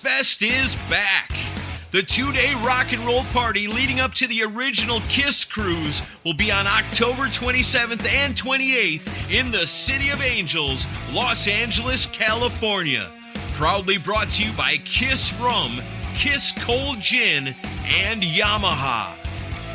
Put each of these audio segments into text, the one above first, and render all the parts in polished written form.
Fest is back. The two-day rock and roll party leading up to the original Kiss cruise will be on October 27th and 28th in the City of Angels, Los Angeles, California. Proudly brought to you by Kiss Rum, Kiss Cold Gin, and Yamaha.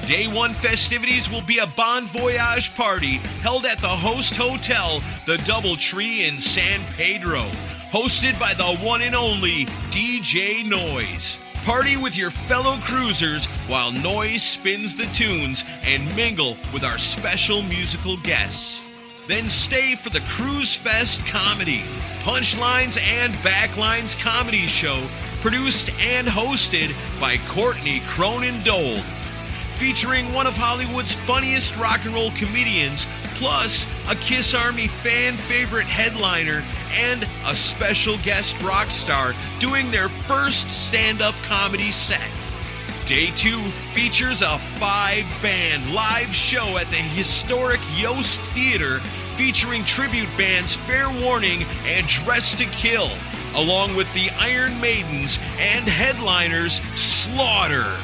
Day one festivities will be a Bon Voyage party held at the host hotel, the Doubletree in San Pedro, hosted by the one and only DJ Noise. Party with your fellow cruisers while Noise spins the tunes and mingle with our special musical guests. Then stay for the Kruise Fest Comedy, Punchlines and Backlines comedy show produced and hosted by Courtney Cronin-Dole. Featuring one of Hollywood's funniest rock and roll comedians, plus a Kiss Army fan favorite headliner and a special guest rock star doing their first stand-up comedy set. Day 2 features a 5-band live show at the historic Yost Theater featuring tribute bands Fair Warning and Dress to Kill, along with the Iron Maidens and headliners Slaughter.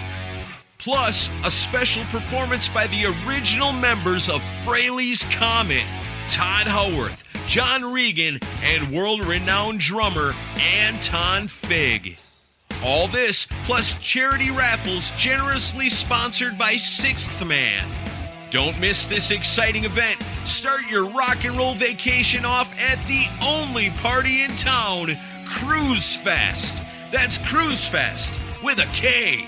Plus, a special performance by the original members of Frehleys Comet, Tod Howarth, John Regan, and world-renowned drummer Anton Fig. All this, plus charity raffles generously sponsored by Sixth Man. Don't miss this exciting event. Start your rock and roll vacation off at the only party in town, Kruise Fest. That's Kruise Fest with a K.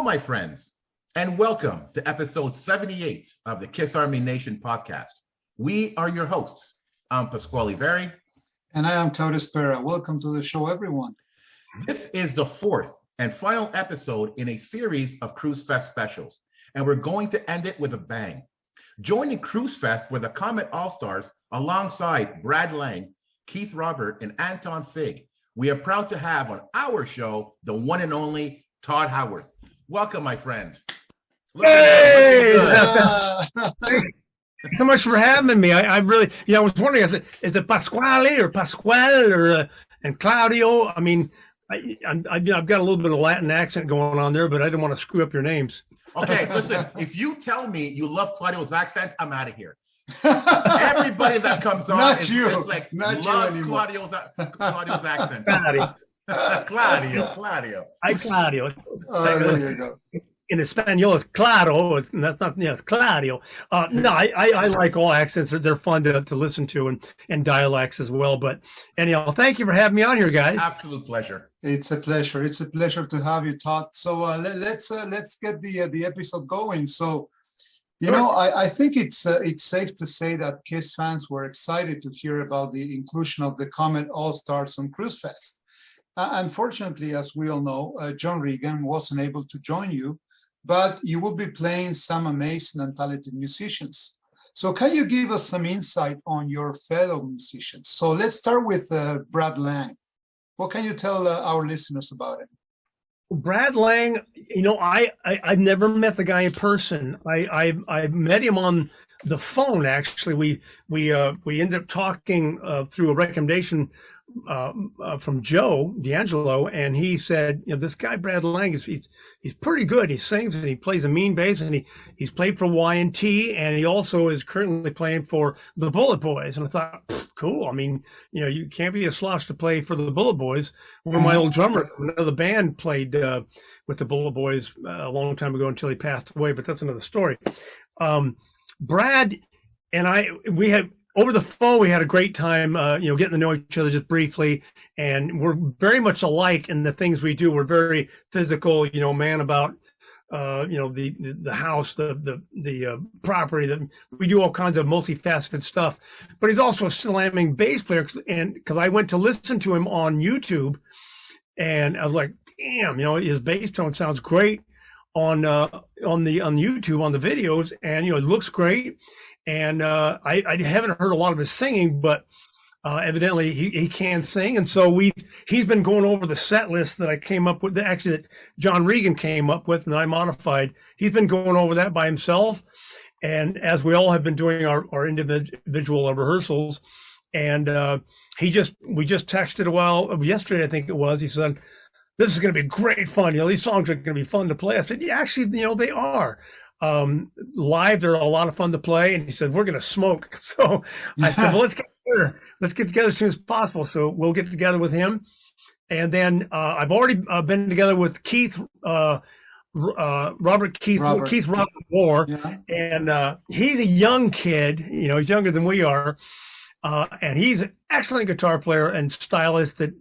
My friends, and welcome to episode 78 of the Kiss Army Nation podcast. We are your hosts. I'm Pasquale Veri. And I am Tod Howarth. Welcome to the show, everyone. This is the fourth and final episode in a series of Kruise Fest Specials, and we're going to end it with a bang. Joining Kruise Fest were the Comet All Stars alongside Brad Lang, Keith Robert, and Anton Fig. We are proud to have on our show the one and only Tod Howarth. Welcome, my friend. Hey! Thanks so much for having me. I really, I was wondering, is it Pasquale or Pasquale or and Claudio? I mean, I've got a little bit of Latin accent going on there, but I didn't want to screw up your names. Okay, listen, if you tell me you love Claudio's accent, I'm out of here. Everybody that comes on loves Claudio's accent. Claudio. Hi, Claudio. Oh, there you go. In Espanol, it's claro. It's not, it's Claudio. No, I like all accents. They're fun to listen to and dialects as well. But anyhow, thank you for having me on here, guys. Absolute pleasure. It's a pleasure. It's a pleasure to have you, Tod. So let's get the episode going. So, I think it's safe to say that Kiss fans were excited to hear about the inclusion of the Comet All Stars on Kruise Fest. Unfortunately, as we all know, John Regan wasn't able to join you, but you will be playing some amazing and talented musicians. So can you give us some insight on your fellow musicians? So let's start with Brad Lang. What can you tell our listeners about him? Brad Lang, I've never met the guy in person. I met him on the phone, actually. We ended up talking through a recommendation from Joe D'Angelo, and he said, this guy Brad Lang he's pretty good. He sings and he plays a mean bass, and he's played for Y&T, and he also is currently playing for the Bullet Boys. And I thought, cool. I mean, you can't be a slosh to play for the Bullet Boys. One of my old drummers from another band played with the Bullet Boys a long time ago until he passed away, but that's another story. Brad and we have over the phone, we had a great time, getting to know each other just briefly. And we're very much alike in the things we do. We're very physical, man about, the house, the property. That we do all kinds of multifaceted stuff. But he's also a slamming bass player. And because I went to listen to him on YouTube, and I was like, damn, his bass tone sounds great on YouTube on the videos, and it looks great. And I haven't heard a lot of his singing, but evidently he can sing. And so he's been going over the set list that I came up with, actually that John Regan came up with and I modified. He's been going over that by himself. And as we all have been doing our individual rehearsals, and we just texted a while yesterday, I think it was. He said, "This is going to be great fun. These songs are going to be fun to play." I said, "Yeah, actually, they are. Live, they're a lot of fun to play." And he said, "We're going to smoke." So I said, "Well, let's get together. Let's get together as soon as possible." So we'll get together with him. And then I've already been together with Keith, Robert Moore. Yeah. And he's a young kid. He's younger than we are. And he's an excellent guitar player and stylist that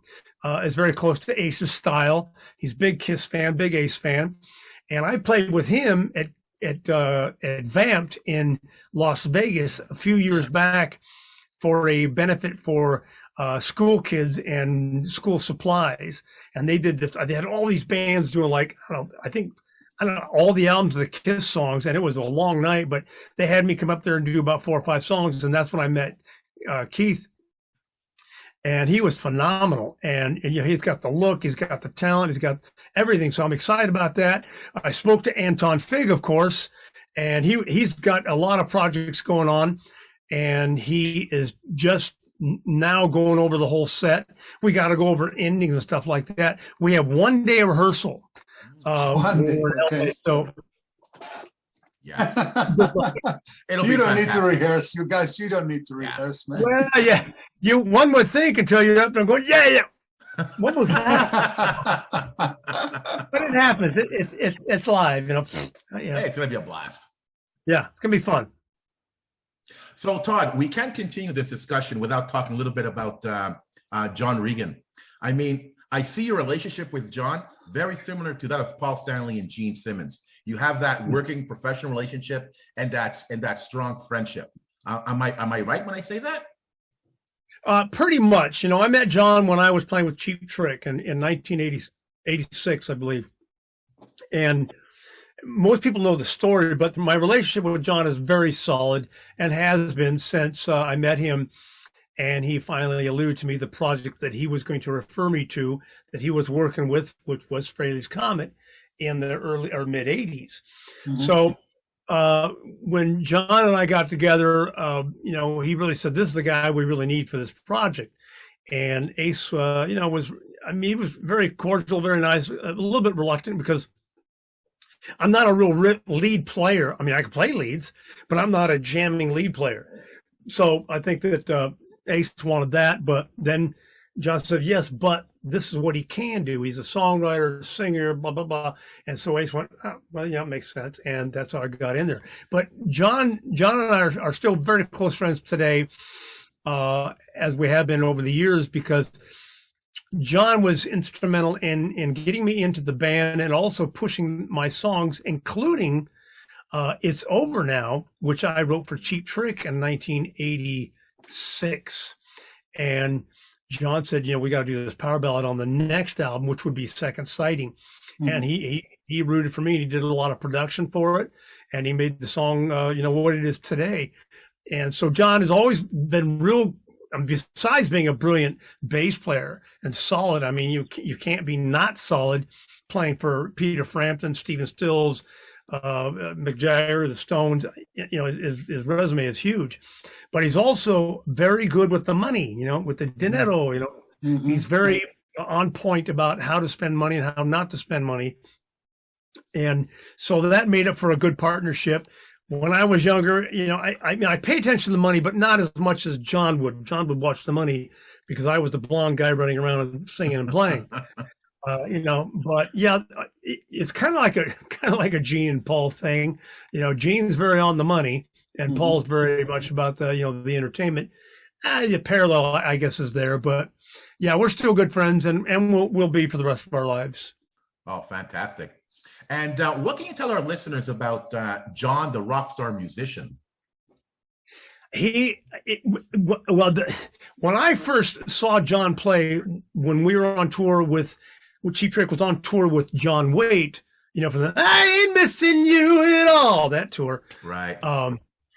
is very close to Ace's style. He's a big Kiss fan, big Ace fan. And I played with him at Vamped in Las Vegas a few years back for a benefit for school kids and school supplies. And they did this. They had all these bands doing I don't know, all the albums of the Kiss songs, and it was a long night, but they had me come up there and do about 4 or 5 songs, and that's when I met Keith. And he was phenomenal. And he's got the look, he's got the talent, he's got everything. So I'm excited about that. I spoke to Anton Fig, of course, and he's got a lot of projects going on, and he is just now going over the whole set. We got to go over endings and stuff like that. We have 1 day of rehearsal. Okay. So yeah, you don't need to rehearse, you guys. You don't need to rehearse, man. Well, yeah, one would think until you're up there going, yeah. What was that? But it happens. It's live, Hey, it's gonna be a blast. Yeah, it's gonna be fun. So, Tod, we can't continue this discussion without talking a little bit about John Regan. I mean, I see your relationship with John very similar to that of Paul Stanley and Gene Simmons. You have that working professional relationship and that strong friendship. Am I right when I say that? Pretty much. I met John when I was playing with Cheap Trick in 1986, I believe. And most people know the story, but my relationship with John is very solid and has been since I met him. And he finally alluded to me the project that he was going to refer me to, that he was working with, which was Frehleys Comet in the early or mid 80s. Mm-hmm. So when John and I got together, he really said, "This is the guy we really need for this project." And Ace, he was very cordial, very nice, a little bit reluctant because I'm not a real lead player. I mean, I can play leads, but I'm not a jamming lead player. So I think that Ace wanted that, but then John said, "Yes, but this is what he can do. He's a songwriter, singer, blah, blah, blah." And so Ace went, "Oh, well, yeah, it makes sense." And that's how I got in there. But John and I are still very close friends today, as we have been over the years, because John was instrumental in getting me into the band and also pushing my songs, including It's Over Now, which I wrote for Cheap Trick in 1986. And John said, we got to do this power ballad on the next album, which would be Second Sighting. Mm-hmm. And he rooted for me. He did a lot of production for it, and he made the song, what it is today. And so John has always been real, besides being a brilliant bass player and solid. I mean, you can't be not solid playing for Peter Frampton, Stephen Stills, Mick Jagger, the Stones. His resume is huge, but he's also very good with the money, with the dinero. Mm-hmm. He's very on point about how to spend money and how not to spend money. And so that made it for a good partnership. When I was younger, I pay attention to the money, but not as much as John would. John would watch the money because I was the blonde guy running around and singing and playing. But yeah, it's kind of like a Gene and Paul thing. Gene's very on the money, and Paul's very much about the the entertainment. The parallel, I guess, is there, but yeah, we're still good friends, and we'll be for the rest of our lives. Oh, fantastic! And what can you tell our listeners about John, the rock star musician? When I first saw John play, when we were on tour with Cheap Trick was on tour with John Waite, from the "I Ain't Missing You at All" that tour. Right.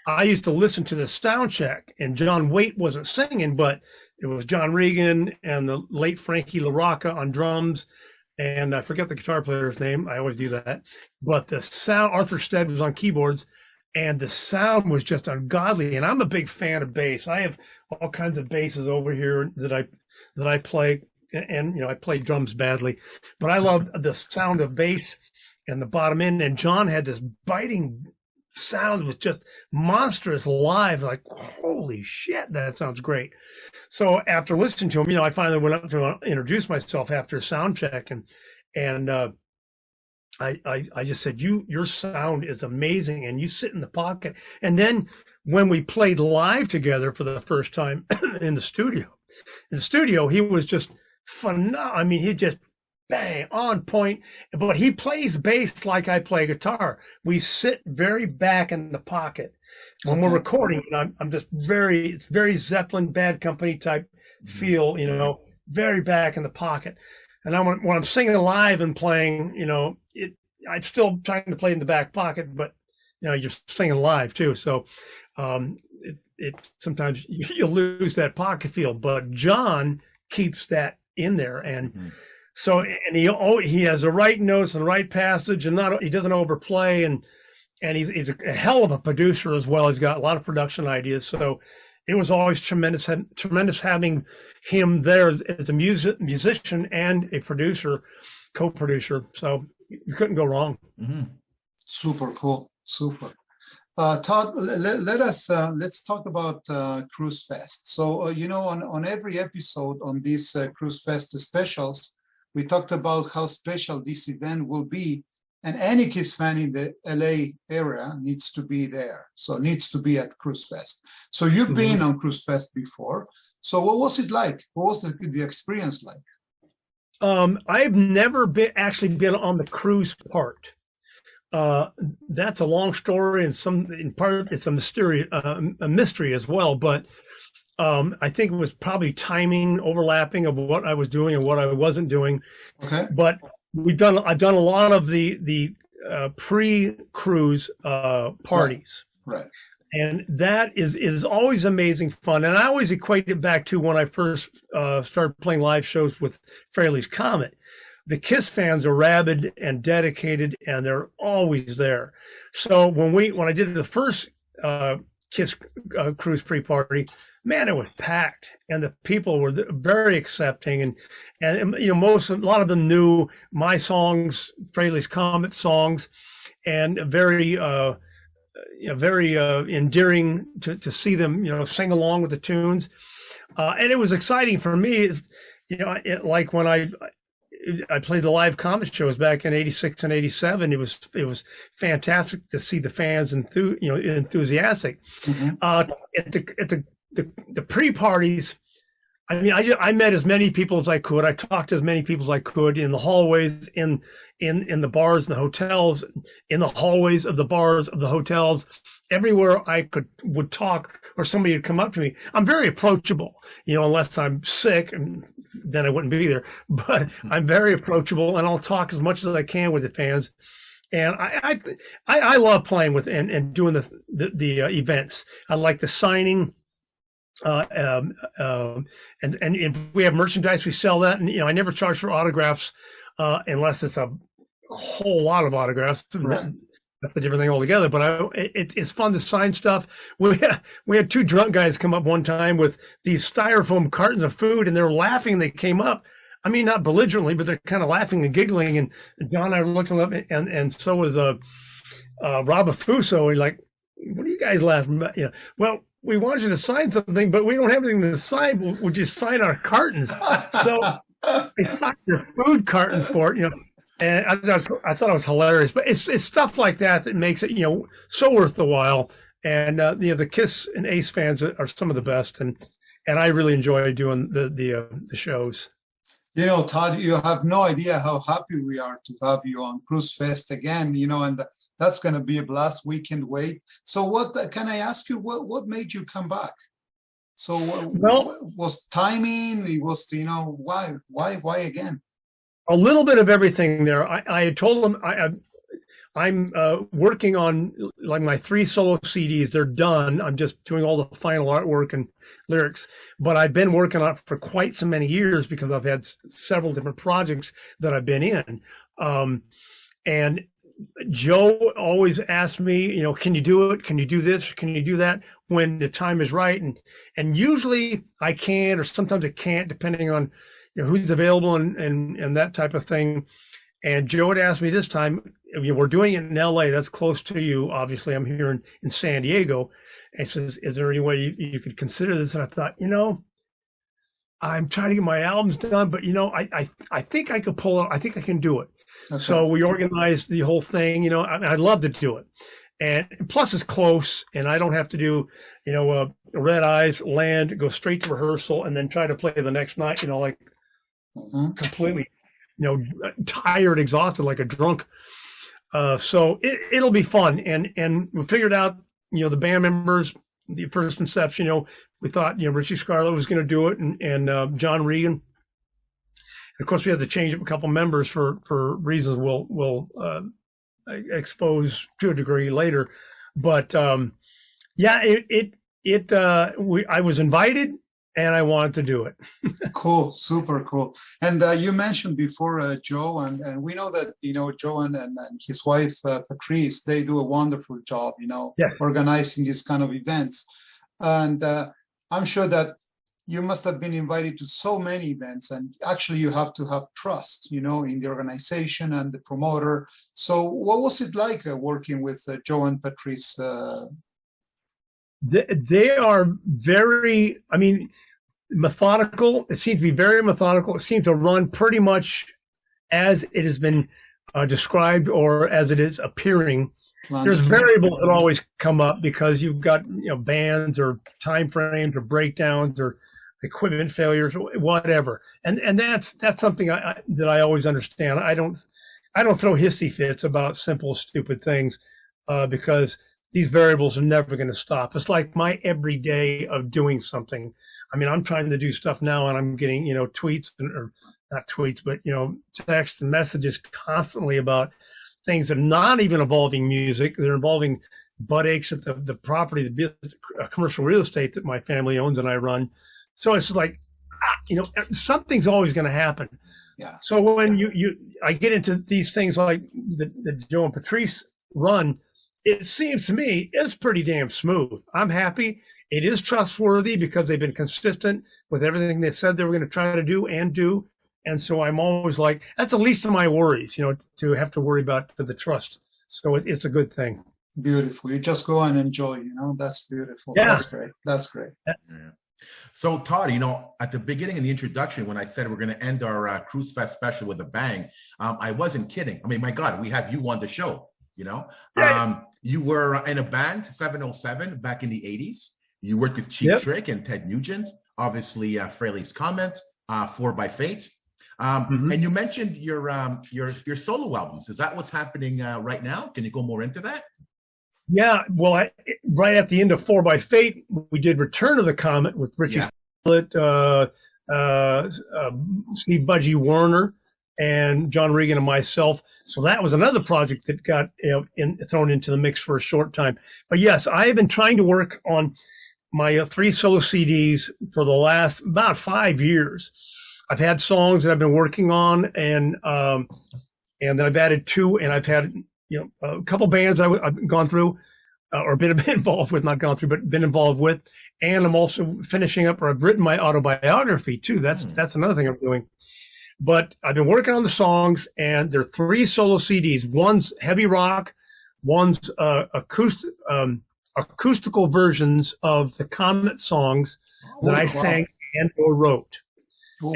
I used to listen to the sound check, and John Waite wasn't singing, but it was John Regan and the late Frankie LaRocca on drums, and I forget the guitar player's name. I always do that. But the sound, Arthur Stead was on keyboards, and the sound was just ungodly. And I'm a big fan of bass. I have all kinds of basses over here that I play, and I play drums badly, but I love the sound of bass and the bottom end. And John had this biting sound, was just monstrous live. Like, holy shit, that sounds great. So after listening to him, I finally went up to introduce myself after a sound check, and I just said, your sound is amazing, and you sit in the pocket. And then when we played live together for the first time in the studio, he was just phenomenal. I mean, he just bang on point, but he plays bass like I play guitar. We sit very back in the pocket when we're recording. I'm just it's very Zeppelin, Bad Company type feel, very back in the pocket. And when I'm singing live and playing, I'm still trying to play in the back pocket, but you're singing live too. So it sometimes you lose that pocket feel, but John keeps that in there. And so, and he has the right notes and the right passage, and he doesn't overplay, and he's a hell of a producer as well. He's got a lot of production ideas. So it was always tremendous having him there as a musician and a producer, co-producer. So you couldn't go wrong. Super cool. Super. Tod, let's talk about Kruise Fest. So, on every episode on these Kruise Fest specials, we talked about how special this event will be, and any KISS fan in the LA area needs to be there. So needs to be at Kruise Fest. So you've been on Kruise Fest before. So what was it like? What was the experience like? I've never actually been on the cruise part. That's a long story, and in part it's a mystery as well. But I think it was probably timing, overlapping of what I was doing and what I wasn't doing. Okay. But I've done a lot of the pre-cruise parties. Right. And that is always amazing fun. And I always equate it back to when I first started playing live shows with Frehleys Comet. The KISS fans are rabid and dedicated, and they're always there. So when I did the first KISS cruise pre-party, man, it was packed, and the people were very accepting, and a lot of them knew my songs, Frehleys Comet songs, and very endearing to see them sing along with the tunes, and it was exciting for me. Like when I played the live Comet shows back in '86 and '87. It was fantastic to see the fans enthusiastic. At the pre-parties, I mean, I met as many people as I could. I talked to as many people as I could in the hallways, in the bars, and the hotels, in the hallways of the bars of the hotels. Everywhere I would talk, or somebody would come up to me. I'm very approachable, unless I'm sick, and then I wouldn't be there. But I'm very approachable, and I'll talk as much as I can with the fans. And I love playing with and doing the events. I like the signing. And if we have merchandise, we sell that. And I never charge for autographs unless it's a whole lot of autographs. Right. That's a different thing altogether. But it's fun to sign stuff. We had two drunk guys come up one time with these styrofoam cartons of food, and they were laughing. They came up. I mean, not belligerently, but they're kind of laughing and giggling. And John and I were looking up, and so was Rob Fuso. He's like, "What are you guys laughing about?" Well, we wanted you to sign something, but we don't have anything to sign. Would you sign our carton? So I signed your food carton for it, and I thought it was hilarious. But it's stuff like that makes it, so worth the while. And the Kiss and Ace fans are some of the best, and I really enjoy doing the shows. You know, Tod, you have no idea how happy we are to have you on Kruise Fest again, you know, and that's going to be a blast weekend wait. So what, can I ask you, what made you come back? So was timing, it was, you know, why again? A little bit of everything there. I had told them I'm working on like my 3 solo CDs. They're done. I'm just doing all the final artwork and lyrics. But I've been working on it for quite so many years because I've had several different projects that I've been in. And Joe always asked me, you know, can you do it? Can you do this? Can you do that when the time is right? And usually I can, or sometimes I can't, depending on, you know, who's available and that type of thing. And Joe had asked me this time, we're doing it in LA, that's close to you. Obviously, I'm here in San Diego. And he says, is there any way you could consider this? And I thought, you know, I'm trying to get my albums done, but, you know, I think I could pull it. I think I can do it. Okay. So we organized the whole thing, you know, I'd love to do it. And plus it's close, and I don't have to do, you know, red eyes, land, go straight to rehearsal, and then try to play the next night, you know, like completely, you know, tired, exhausted, like a drunk. So it'll be fun. And we figured out, you know, the band members, the first inception, you know, we thought, you know, Richie Scarlett was going to do it, and John Regan. Of course, we had to change up a couple members for reasons we'll expose to a degree later. But yeah, I was invited, and I wanted to do it. Cool, super cool. And you mentioned before Joe, and we know that, you know, Joe and his wife Patrice, they do a wonderful job, you know, yes, organizing these kind of events. And I'm sure that you must have been invited to so many events, and actually you have to have trust, you know, in the organization and the promoter. So what was it like working with Joe and Patrice? They are very, I mean, methodical. It seems to be very methodical. It seems to run pretty much as it has been described or as it is appearing. There's variables that always come up because you've got, you know, bands or time frames or breakdowns or equipment failures or whatever, and that's something that I always understand. I don't throw hissy fits about simple stupid things because these variables are never going to stop. It's like my everyday of doing something. I mean, I'm trying to do stuff now, and I'm getting, you know, tweets, or not tweets, but, you know, text and messages constantly about things that are not even involving music. They're involving butt aches at the property, the commercial real estate that my family owns and I run. So it's like, you know, something's always going to happen. Yeah. So when I get into these things like the Joe and Patrice run, it seems to me it's pretty damn smooth. I'm happy. It is trustworthy because they've been consistent with everything they said they were going to try to do and do. And so I'm always like, that's the least of my worries, you know, to have to worry about the trust. So it's a good thing. Beautiful. You just go and enjoy, you know, that's beautiful. Yeah. That's great. That's great. Yeah. So Tod, you know, at the beginning of the introduction, when I said we're going to end our Kruise Fest special with a bang, I wasn't kidding. I mean, my God, we have you on the show, you know. You were in a band, 707, back in the 80s. You worked with Cheap Trick and Ted Nugent, obviously Frehleys Comet, 4 by Fate. And you mentioned your solo albums. Is that what's happening right now? Can you go more into that? Yeah, well, right at the end of 4 by Fate, we did Return of the Comet with Richie Scarlett, Steve Budgie Warner, and John Regan and myself. So that was another project that got thrown into the mix for a short time. But yes, I have been trying to work on my 3 solo CDs for the last about 5 years. I've had songs that I've been working on, and then I've added 2, and I've had, you know, a couple bands I've gone through or been involved with, not gone through, but been involved with. And I'm also finishing up, or I've written my autobiography too. That's another thing I'm doing. But I've been working on the songs, and there are 3 solo CDs. One's heavy rock, one's acoustical versions of the Comet songs that I sang and or wrote.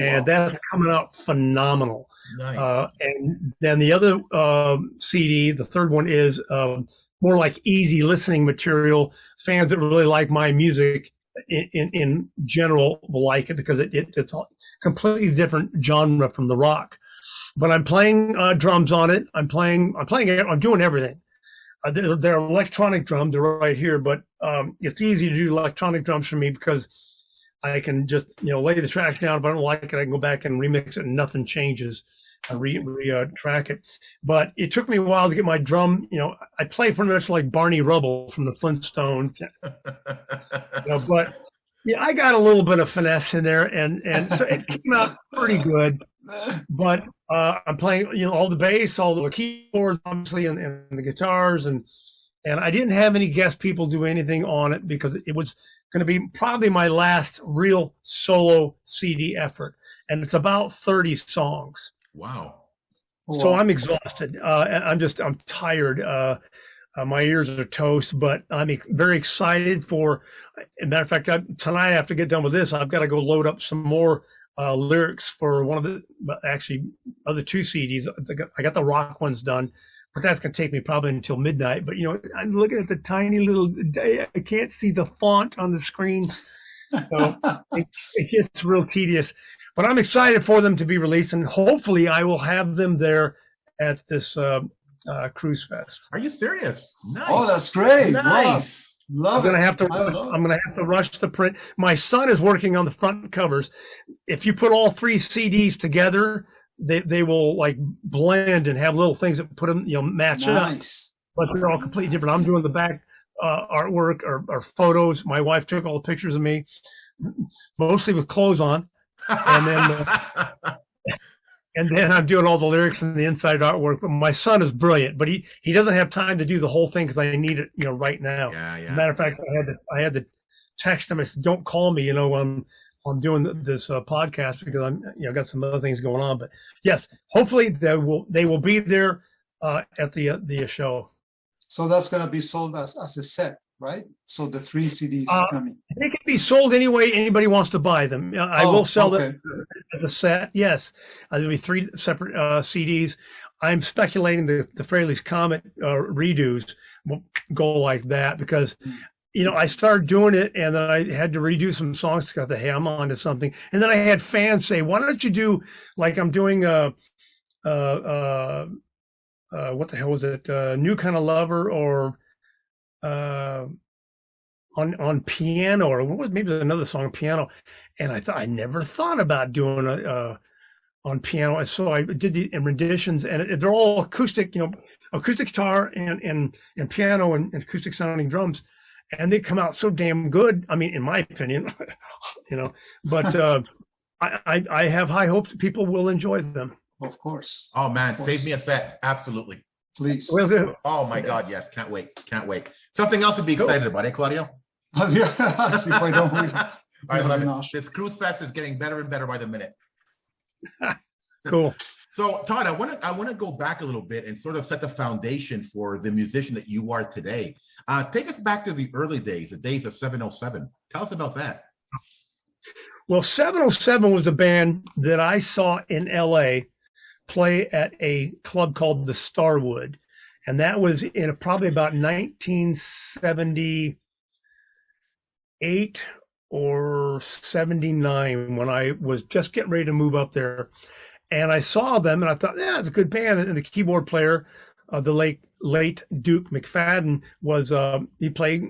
And that's coming out phenomenal. Nice. And then the other CD, the third one, is more like easy listening material. Fans that really like my music in general will like it because it's a completely different genre from the rock. But I'm playing drums on it. I'm doing everything. They're electronic drums. They're right here, but it's easy to do electronic drums for me because I can just lay the track down. If I don't like it, I can go back and remix it, and nothing changes. I track it. But it took me a while to get my drum. I play pretty much like Barney Rubble from the Flintstones. But yeah, I got a little bit of finesse in there, and so it came out pretty good. But I'm playing, all the bass, all the keyboards, obviously, and the guitars, and I didn't have any guest people do anything on it because it was going to be probably my last real solo CD effort, and it's about 30 songs. Wow. So I'm exhausted. I'm tired. My ears are toast, but I'm very excited for. As a matter of fact, tonight after I get done with this, I've got to go load up some more lyrics for one of the other two CDs. I got the rock ones done, but that's going to take me probably until midnight. But I'm looking at the tiny little. I can't see the font on the screen, so it gets real tedious. But I'm excited for them to be released, and hopefully I will have them there at this Kruise Fest. Are you serious? Nice. Oh, that's great. Nice. Love I'm it. gonna have to rush the print. My son is working on the front covers. If you put all 3 CDs together, they will like blend and have little things that put them match up. But they're all completely different. I'm doing the back artwork or photos. My wife took all the pictures of me, mostly with clothes on. And then I'm doing all the lyrics and the inside artwork. But my son is brilliant, but he doesn't have time to do the whole thing because I need it, right now. Yeah. As a matter of fact, I had to text him. I said, "Don't call me, when I'm doing this podcast because I'm, got some other things going on." But yes, hopefully they will be there at the show. So that's going to be sold as a set, right? So the 3 CDs coming. They can be sold any way anybody wants to buy them. I will sell them as a set. Yes, there'll be 3 separate CDs. I'm speculating the Frehleys Comet redos will go like that because, I started doing it and then I had to redo some songs to get hey, I'm on to something. And then I had fans say, "Why don't you do like I'm doing what the hell was it? New Kind of Lover or on piano or what was maybe another song on piano?" And I never thought about doing on piano, and so I did the renditions, and they're all acoustic, acoustic guitar and piano and acoustic sounding drums, and they come out so damn good. I mean, in my opinion, but I have high hopes that people will enjoy them. Of course. Oh man, save me a set. Absolutely. Please. Will do. Oh my God, yes. Can't wait. Something else to be excited about, Claudio? Yes, if I don't read. I love it. This Kruise Fest is getting better and better by the minute. Cool. So Tod, I want to go back a little bit and sort of set the foundation for the musician that you are today. Take us back to the early days, the days of 707. Tell us about that. Well, 707 was a band that I saw in LA play at a club called the Starwood. And that was in probably about 1978 or 79 when I was just getting ready to move up there. And I saw them and I thought, yeah, it's a good band. And the keyboard player, the late Duke McFadden, was he played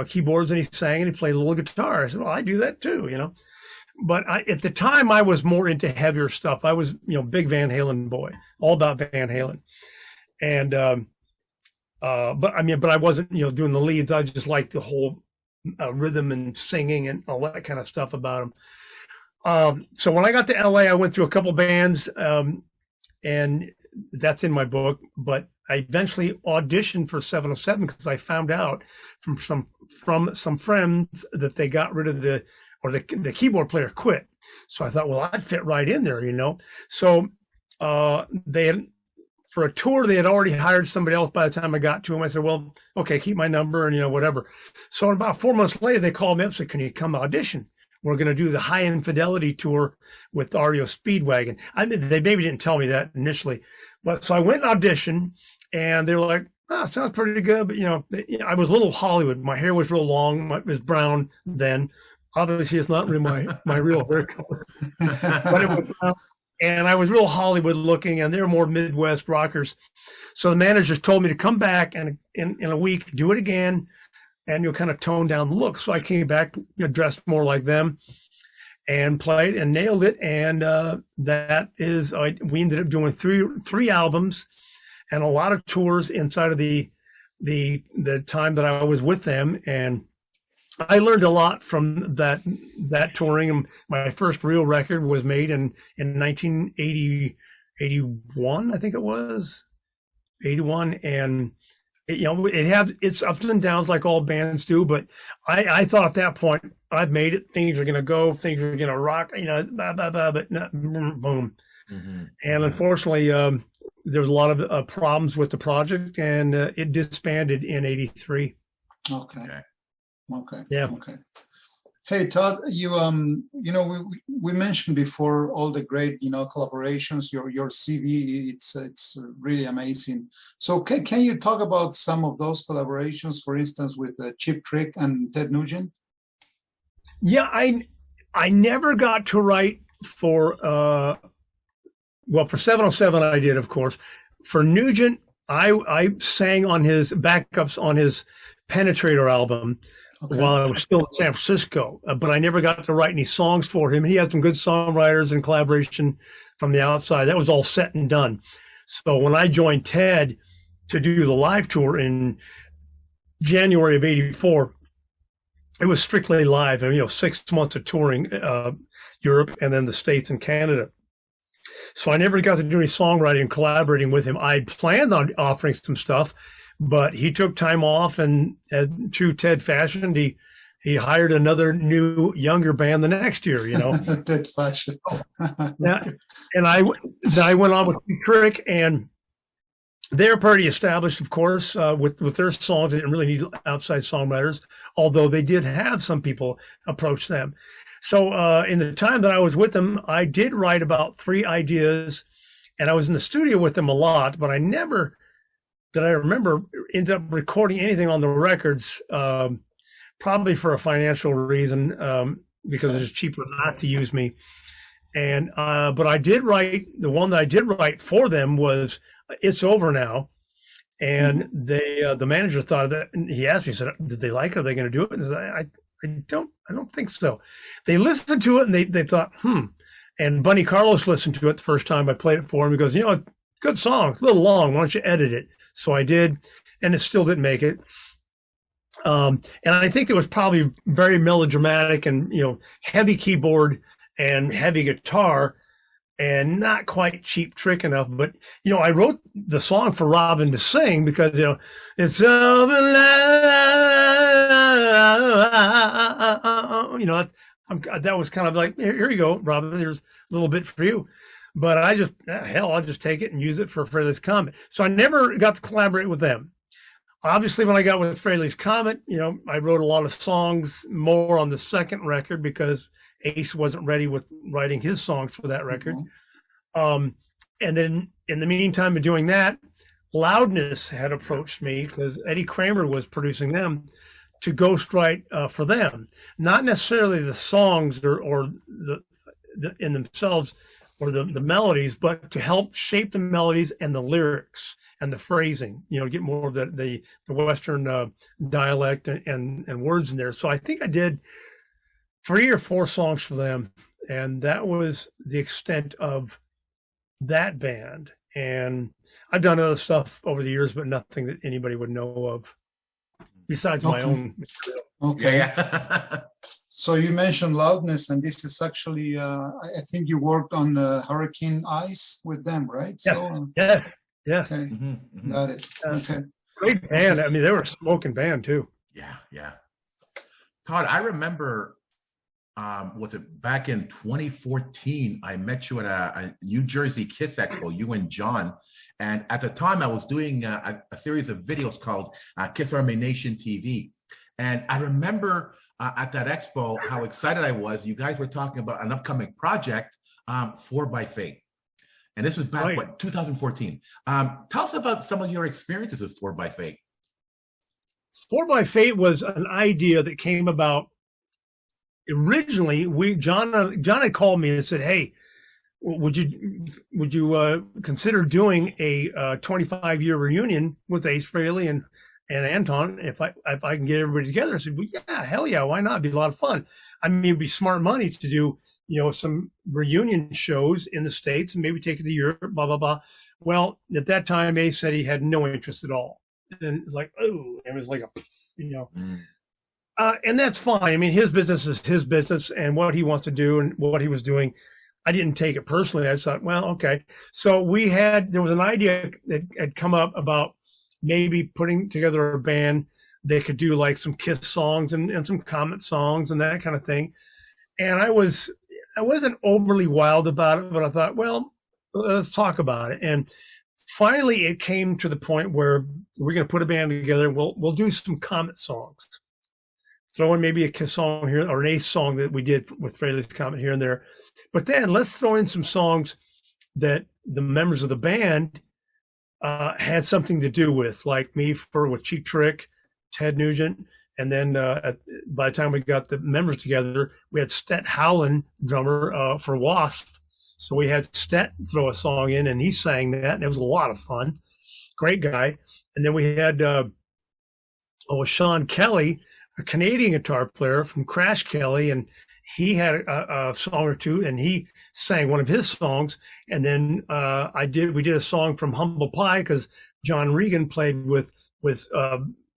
keyboards and he sang and he played a little guitar. I said, well, I do that too, But at the time, I was more into heavier stuff. I was, big Van Halen boy, all about Van Halen. And, but I wasn't, doing the leads. I just liked the whole rhythm and singing and all that kind of stuff about them. So when I got to LA, I went through a couple bands, and that's in my book. But I eventually auditioned for 707 because I found out from some friends that they got rid of the keyboard player quit. So I thought, well, I'd fit right in there, So they had, for a tour, they had already hired somebody else by the time I got to them. I said, well, okay, keep my number and, whatever. So about 4 months later, they called me up and said, can you come audition? We're going to do the High Infidelity tour with REO Speedwagon. They maybe didn't tell me that initially. But so I went and auditioned, and they were like, sounds pretty good. But, I was a little Hollywood. My hair was real long. It was brown then. Obviously, it's not really my real hair color. But it was brown. And I was real Hollywood looking, and they were more Midwest rockers. So the managers told me to come back and in a week, do it again, and you'll kind of tone down the look. So I came back, dressed more like them, and played and nailed it. And we ended up doing three albums and a lot of tours inside of the time that I was with them. And I learned a lot from that touring. My first real record was made in 1981, I think it was 81. And it had its ups and downs like all bands do, but I thought at that point I've made it. Things are going to go, things are going to rock, but not, boom. Mm-hmm. And unfortunately, there was a lot of problems with the project, and it disbanded in '83. Okay. Yeah. Okay. Hey, Tod, we mentioned before all the great, collaborations. Your CV, it's really amazing. So can you talk about some of those collaborations, for instance, with Cheap Trick and Ted Nugent? Yeah, I never got to write for for 707 I did, of course. For Nugent, I sang on his backups on his Penetrator album. Okay. While I was still in San Francisco, but I never got to write any songs for him. He had some good songwriters and collaboration from the outside. That was all set and done. So when I joined Ted to do the live tour in January of '84, it was strictly live. 6 months of touring Europe and then the States and Canada. So I never got to do any songwriting and collaborating with him. I planned on offering some stuff, but he took time off, and true Ted fashion, he hired another new, younger band the next year. Ted fashion. Yeah, and I went on with Trick, and they're pretty established, of course, with their songs. They didn't really need outside songwriters, although they did have some people approach them. So in the time that I was with them, I did write about 3 ideas, and I was in the studio with them a lot, but I never that I remember ended up recording anything on the records, probably for a financial reason, because it was cheaper not to use me. And but I did write, the one that I did write for them was "It's Over Now," and they the manager thought that, and he asked me, he said, "Did they like it? Are they going to do it?" And I said, I don't think so. They listened to it and they thought, And Bunny Carlos listened to it the first time I played it for him. He goes, good song, a little long. Why don't you edit it? So I did, and it still didn't make it. And I think it was probably very melodramatic and, heavy keyboard and heavy guitar and not quite Cheap Trick enough. But, I wrote the song for Robin to sing because, it's over now. That was kind of like, here you go, Robin, there's a little bit for you. But I just, I'll just take it and use it for Frehleys Comet. So I never got to collaborate with them. Obviously, when I got with Frehleys Comet, I wrote a lot of songs more on the second record because Ace wasn't ready with writing his songs for that record. Mm-hmm. And then in the meantime of doing that, Loudness had approached me because Eddie Kramer was producing them to ghostwrite for them. Not necessarily the songs or the in themselves or the melodies, but to help shape the melodies and the lyrics and the phrasing, get more of the Western dialect and words in there. So I think I did 3 or 4 songs for them, and that was the extent of that band. And I've done other stuff over the years, but nothing that anybody would know of besides my own material. Okay. Yeah. So you mentioned Loudness, and this is actually, I think you worked on Hurricane Ice with them, right? Yeah. So, Yes. Okay. Mm-hmm. Got it. Okay. Great band. I mean, they were a smoking band too. Yeah. Tod, I remember, was it back in 2014, I met you at a New Jersey Kiss Expo, you and John. And at the time I was doing a series of videos called Kiss Army Nation TV. And I remember at that expo, how excited I was. You guys were talking about an upcoming project, 4 by Fate. And this is back, Right. what, 2014. Tell us about some of your experiences with 4x8. 4x8 was an idea that came about originally. John had called me and said, "Hey, would you consider doing a 25-year reunion with Ace Frehley and Anton if I can get everybody together?" I said, "Well, yeah, hell yeah, why not? It'd be a lot of fun. I mean, it'd be smart money to do, some reunion shows in the States and maybe take it to Europe, blah, blah, blah." Well, at that time, Ace said he had no interest at all. And it's like, oh, it was like and that's fine. I mean, his business is his business, and what he wants to do and what he was doing, I didn't take it personally. I just thought, well, okay. So there was an idea that had come up about maybe putting together a band. They could do like some Kiss songs and some Comet songs and that kind of thing. And I wasn't overly wild about it, but I thought, well, let's talk about it. And finally, it came to the point where we're going to put a band together. We'll do some Comet songs. Throw in maybe a Kiss song here or an Ace song that we did with Frehleys Comet here and there. But then let's throw in some songs that the members of the band had something to do with, like me with Cheap Trick, Ted Nugent. And then by the time we got the members together, we had Stet Howland, drummer for Wasp. So we had Stet throw a song in, and he sang that, and it was a lot of fun. Great guy. And then we had Sean Kelly, a Canadian guitar player from Crash Kelly, and he had a song or two, and he sang one of his songs. And then we did a song from Humble Pie because John Regan played with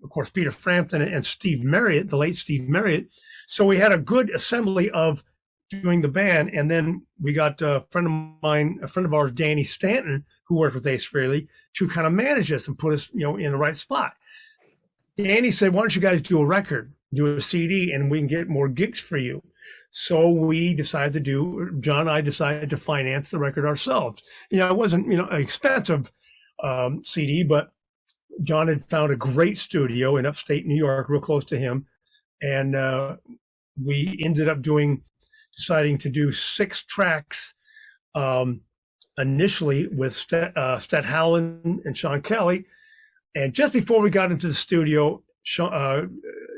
of course, Peter Frampton and Steve Marriott, the late Steve Marriott. So we had a good assembly of doing the band. And then we got a friend of ours, Danny Stanton, who worked with Ace Frehley, to kind of manage us and put us, in the right spot. Danny said, "Why don't you guys do a record, do a CD, and we can get more gigs for you?" So we decided John and I decided to finance the record ourselves. It wasn't, an expensive CD, but John had found a great studio in upstate New York, real close to him. And we ended up deciding to do 6 tracks initially with Stet Howland and Sean Kelly. And just before we got into the studio,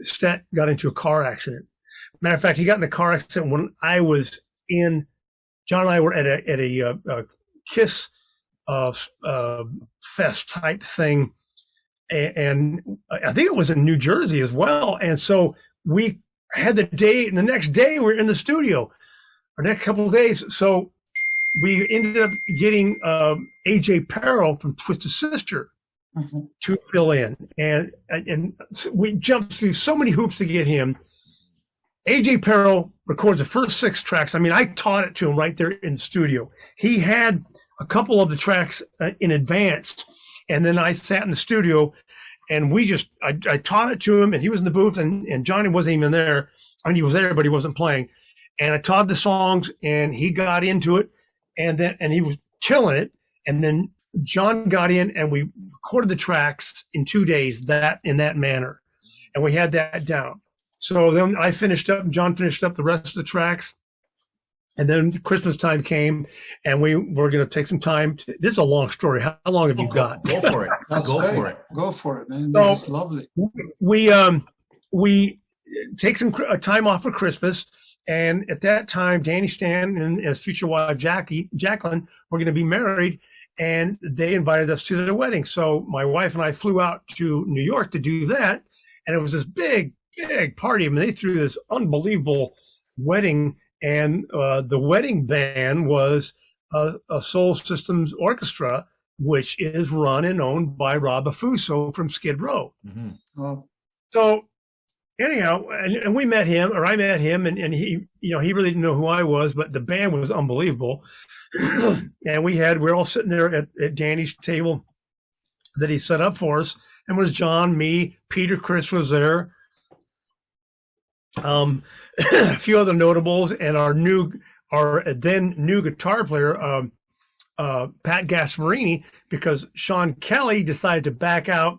Stet got into a car accident. Matter of fact, he got in a car accident when John and I were at a Kiss fest type thing. And I think it was in New Jersey as well. And so we had the next day we were in the studio, our next couple of days. So we ended up getting AJ Perro from Twisted Sister to fill in. And we jumped through so many hoops to get him. AJ Perro records the first 6 tracks. I mean, I taught it to him right there in the studio. He had a couple of the tracks in advance. And then I sat in the studio and I taught it to him, and he was in the booth, and Johnny wasn't even there. I mean, he was there, but he wasn't playing. And I taught the songs, and he got into it, and he was killing it. And then John got in, and we recorded the tracks in 2 days, in that manner. And we had that down. So then John finished up the rest of the tracks. And then Christmas time came, and we were going to take some time. This is a long story. How long have you got? Go for it. Go for it, man. So, this is lovely. We take some time off for Christmas, and at that time, Danny Stan and his future wife Jacqueline were going to be married, and they invited us to their wedding. So my wife and I flew out to New York to do that, and it was this big party. I mean, they threw this unbelievable wedding. And the wedding band was a Soul Systems Orchestra, which is run and owned by Rob Affuso from Skid Row. Mm-hmm. Oh. So anyhow, and we met him, or I met him, and he, he really didn't know who I was, but the band was unbelievable. And we're all sitting there at Danny's table that he set up for us, and it was John, me, Peter Criss was there. A few other notables, and our then new guitar player, Pat Gasparini, because Sean Kelly decided to back out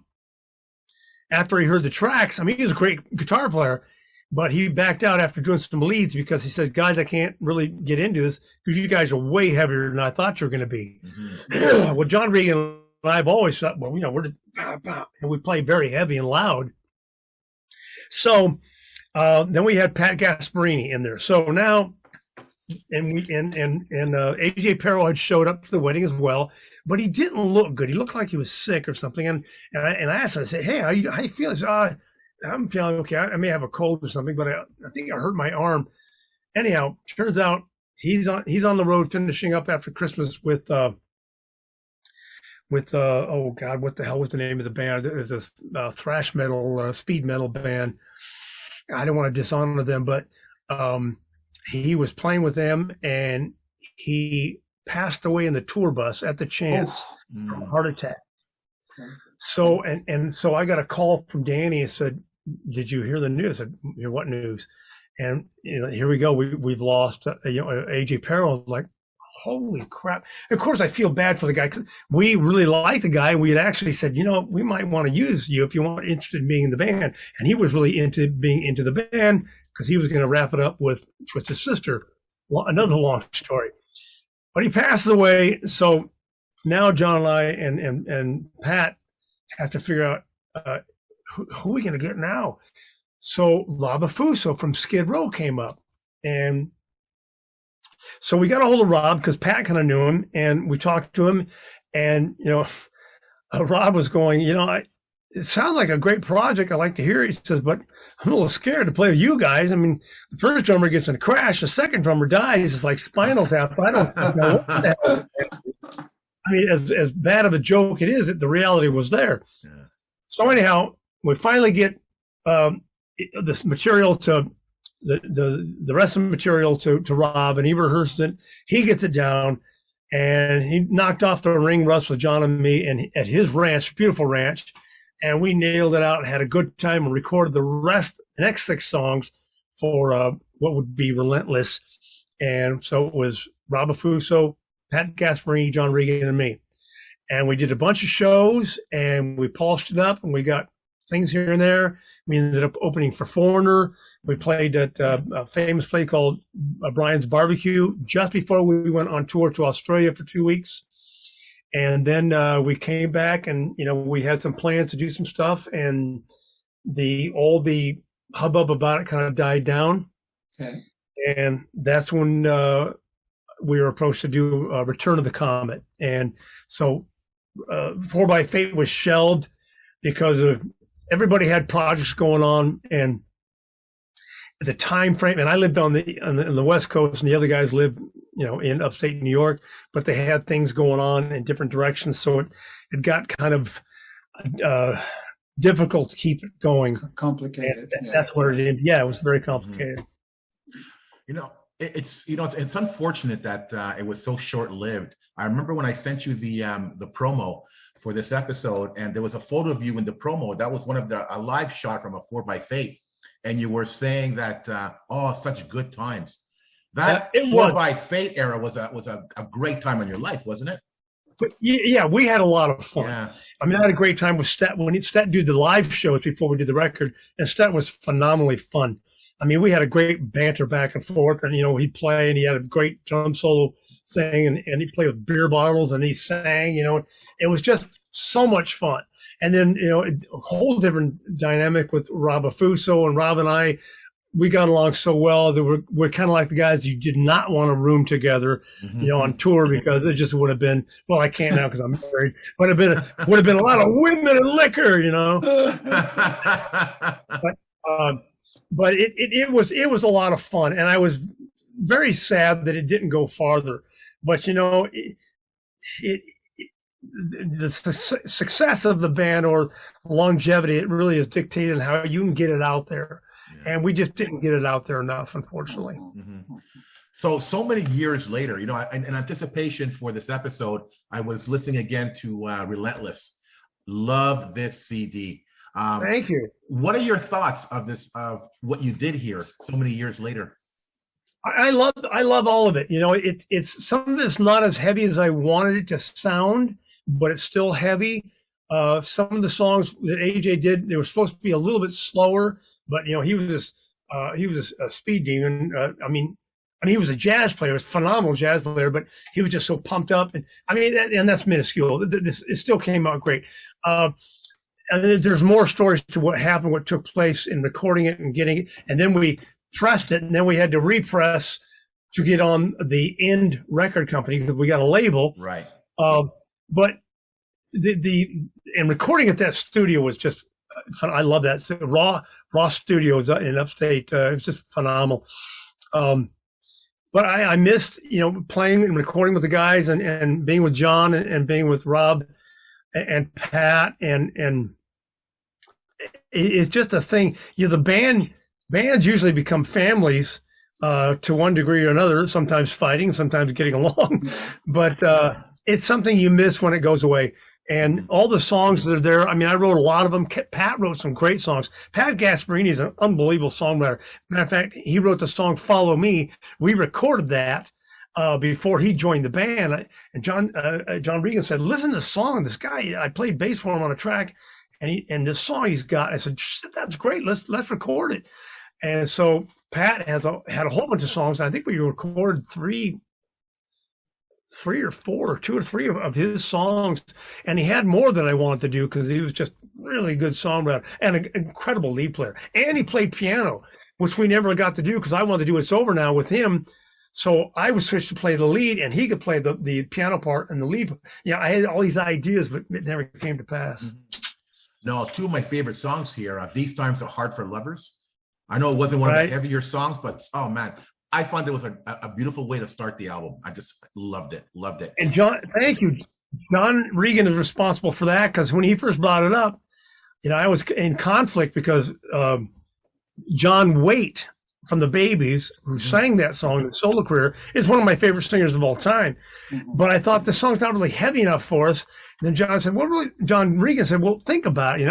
after he heard the tracks. I mean, he was a great guitar player, but he backed out after doing some leads because he said, guys, I can't really get into this because you guys are way heavier than I thought you were going to be. Mm-hmm. Well, John Regan and I've always thought, well, we're just, and we play very heavy and loud. So then we had Pat Gasparini in there. So now, and AJ Perro had showed up to the wedding as well, but he didn't look good. He looked like he was sick or something. And I asked him, I said, hey, how you feeling? He said, I'm feeling okay. I may have a cold or something, but I think I hurt my arm. Anyhow, turns out he's on the road finishing up after Christmas with oh God, what the hell was the name of the band? It was a thrash metal, speed metal band. I don't want to dishonor them, but he was playing with them and he passed away in the tour bus at the Chance from a heart attack. So so I got a call from Danny and said, did you hear the news? I said, what news? And here we go. We've lost AJ Perro. Like, holy crap. Of course, I feel bad for the guy because we really liked the guy. We had actually said, we might want to use you if you weren't interested in being in the band. And he was really into being into the band because he was going to wrap it up with his sister. Another long story. But he passes away. So now John and I and Pat have to figure out who are we going to get now. So Rob Afuso from Skid Row came up. And so we got a hold of Rob because Pat kind of knew him, and we talked to him. And, Rob was going, it sounds like a great project. I like to hear it. He says, but I'm a little scared to play with you guys. I mean, the first drummer gets in a crash. The second drummer dies. It's like Spinal Tap. I don't know what the hell. I mean, as bad of a joke it is, the reality was there. Yeah. So anyhow, we finally get this material to the rest of the material to Rob, and he rehearsed it. He gets it down, and he knocked off the ring rust with John and me, and at his ranch, beautiful ranch, and we nailed it out and had a good time and recorded the next 6 songs for what would be Relentless. And so it was Rob Afuso, Pat Gasparini, John Regan, and me. And we did a bunch of shows, and we polished it up, and we got things here and there. We ended up opening for Foreigner. We played at a famous place called Brian's Barbecue just before we went on tour to Australia for 2 weeks. And then we came back and, we had some plans to do some stuff, and all the hubbub about it kind of died down. Okay. And that's when we were approached to do Return of the Comet. And so 4 by Fate was shelved because of everybody had projects going on, and the time frame. And I lived on the West Coast, and the other guys lived, in upstate New York, but they had things going on in different directions, so it got kind of difficult to keep it going. Complicated. That's what it is. Yeah, it was very complicated. It's unfortunate that it was so short-lived. I remember when I sent you the promo for this episode, and there was a photo of you in the promo. That was a live shot from a 4 by Fate, and you were saying that such good times. That 4 by Fate era was a great time in your life, wasn't it? But yeah, we had a lot of fun. Yeah. I mean, I had a great time with Stet. When Stet did the live shows before we did the record, and Stet was phenomenally fun. I mean, we had a great banter back and forth, and he'd play, and he had a great drum solo thing, and he played with beer bottles, and he sang. It was just so much fun. And then a whole different dynamic with Rob Afuso, and Rob and I, we got along so well that we're kind of like the guys you did not want to room together, on tour, because it just would have been, well, I can't now because I'm married, but would have been a lot of women and liquor, But it was a lot of fun, and I was very sad that it didn't go farther. But the success of the band, or longevity, it really is dictated on how you can get it out there, and we just didn't get it out there enough, unfortunately. Mm-hmm. So many years later, in anticipation for this episode, I was listening again to Relentless. Love this CD. Thank you. What are your thoughts of what you did here so many years later? I love all of it. It's some of it's not as heavy as I wanted it to sound, but it's still heavy. Some of the songs that AJ did, they were supposed to be a little bit slower, but he was just he was a speed demon. I mean, he was a jazz player, a phenomenal jazz player, but he was just so pumped up. And I mean, and that's minuscule. It still came out great. And there's more stories to what happened, what took place in recording it and getting it. And then we pressed it, and then we had to repress to get on the End record company because we got a label. Right. But and recording at that studio was just fun. I love that. So Raw Studios in upstate. It was just phenomenal. But I missed, playing and recording with the guys and being with John and being with Rob and Pat and it's just a thing. The bands usually become families to one degree or another. Sometimes fighting, sometimes getting along, but it's something you miss when it goes away. And all the songs that are there, I mean, I wrote a lot of them. Pat wrote some great songs. Pat Gasparini is an unbelievable songwriter. Matter of fact, he wrote the song "Follow Me." We recorded that before he joined the band. And John Regan said, "Listen to the song. This guy, I played bass for him on a track, and this song he's got." I said, "That's great. Let's record it." And so Pat had a whole bunch of songs. I think we recorded two or three of his songs, and he had more than I wanted to do because he was just really good songwriter and an incredible lead player. And he played piano, which we never got to do because I wanted to do It's Over Now with him. So I was switched to play the lead, and he could play the piano part and the lead. I had all these ideas, but it never came to pass. No, two of my favorite songs here. These Times Are Hard for Lovers. I know it wasn't one of the heavier songs, but oh man, I found it was a beautiful way to start the album. I just loved it. And John, thank you. John Regan is responsible for that because when he first brought it up, I was in conflict because John Waite from the Babies, who sang that song in solo career, is one of my favorite singers of all time. But I thought the song's not really heavy enough for us. And then John Regan said, "Well, think about it,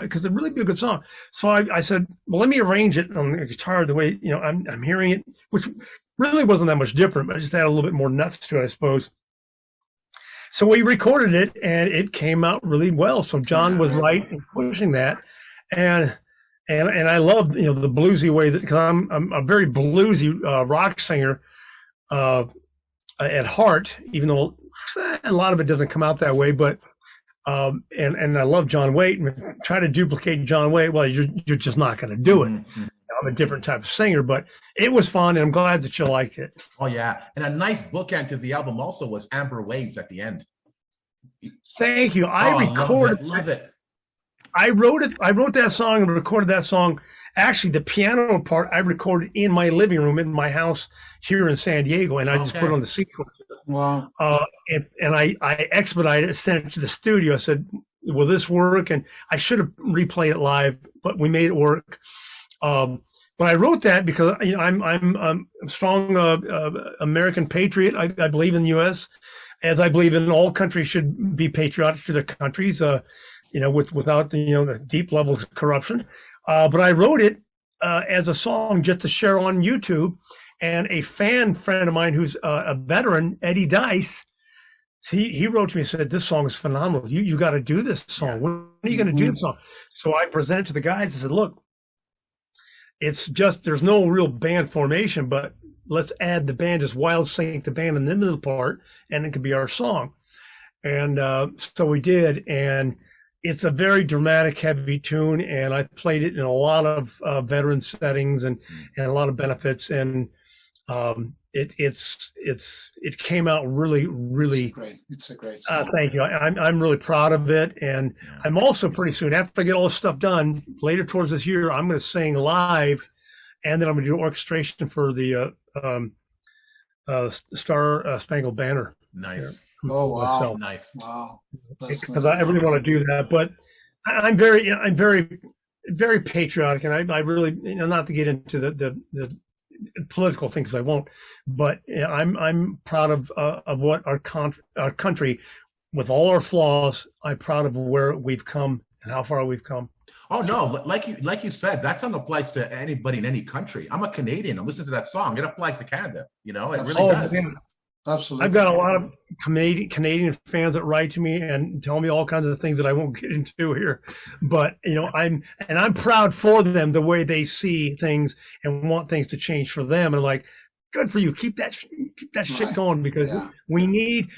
because it'd really be a good song." So I said, "Well, let me arrange it on the guitar the way I'm hearing it," which really wasn't that much different, but I just had a little bit more nuts to it, I suppose. So we recorded it, and it came out really well. So John was right in pushing that, and I love the bluesy way that, because I'm a very bluesy rock singer at heart, even though a lot of it doesn't come out that way. But and I love John Waite, and try to duplicate John Waite. Well, you're just not going to do it. I'm a different type of singer, but it was fun, and I'm glad that you liked it. Oh yeah, and a nice bookend to the album also was Amber Waves at the end. Thank you. I recorded. Love it. I wrote it. I wrote that song and recorded that song. Actually, the piano part I recorded in my living room in my house here in San Diego, and I just put it on the sequence. Wow. And I expedited it, sent it to the studio. I said, "Will this work?" And I should have replayed it live, but we made it work. But I wrote that because I'm a strong American patriot. I believe in the U.S., as I believe in all countries should be patriotic to their countries. Without the deep levels of corruption. But I wrote it as a song just to share on YouTube. And a friend of mine who's a veteran, Eddie Dice, he wrote to me and said, "This song is phenomenal. You got to do this song. When are you going to do this song?" So I presented to the guys and said, "Look, it's just, there's no real band formation, but let's add the band, just wild sync the band in the middle part, and it could be our song." And so we did, and it's a very dramatic, heavy tune, and I played it in a lot of veteran settings and a lot of benefits, and it came out really, really. It's a great song. Thank you. I'm really proud of it, and I'm also pretty soon, after I get all this stuff done later towards this year, I'm going to sing live, and then I'm going to do orchestration for the Star Spangled Banner. Nice. Oh wow! So, Nice. Wow. Because I really want to do that, but I'm very, very patriotic, and I really, not to get into the political things, I won't. But I'm proud of what our country, with all our flaws, I'm proud of where we've come and how far we've come. Oh no, like you said, that song applies to anybody in any country. I'm a Canadian. I listen to that song. It applies to Canada. It really does. Absolutely. I've got a lot of Canadian fans that write to me and tell me all kinds of things that I won't get into here, but I'm proud for them the way they see things and want things to change for them. And like, good for you. Keep that shit going, because we need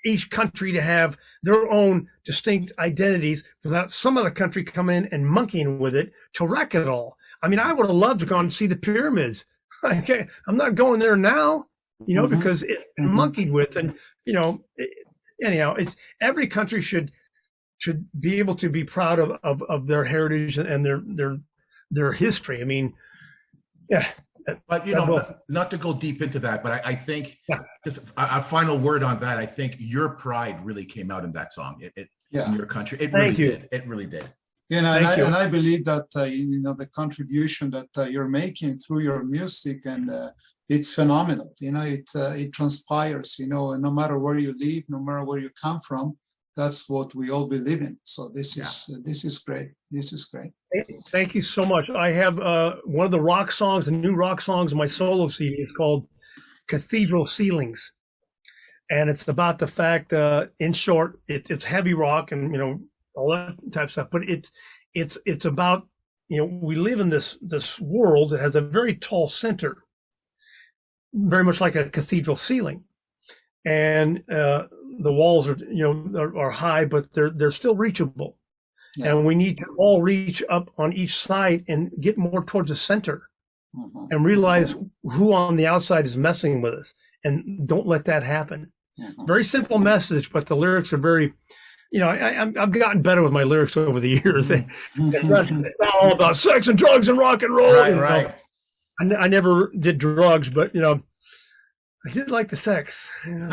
each country to have their own distinct identities without some other country coming in and monkeying with it to wreck it all. I mean, I would have loved to go and see the pyramids. I'm not going there now. Because it's been monkeyed with, and anyhow, it's every country should be able to be proud of their heritage and their history. I mean, yeah. But not to go deep into that, but I think just a final word on that. I think your pride really came out in that song. In your country, it really did. It really did. And I believe that the contribution that you're making through your music, and it's phenomenal. It transpires. No matter where you live, no matter where you come from, that's what we all believe in. So this is great. This is great. Thank you so much. I have one of the new rock songs in my solo CD is called Cathedral Ceilings, and it's about the fact, in short, it's heavy rock and all that type of stuff, but it's about we live in this world that has a very tall center, very much like a cathedral ceiling, and the walls are high, but they're still reachable, and we need to all reach up on each side and get more towards the center, and realize who on the outside is messing with us, and don't let that happen. Very simple message, but the lyrics are very. I've gotten better with my lyrics over the years. It's not all about sex and drugs and rock and roll. Right. I never did drugs, but I did like the sex. It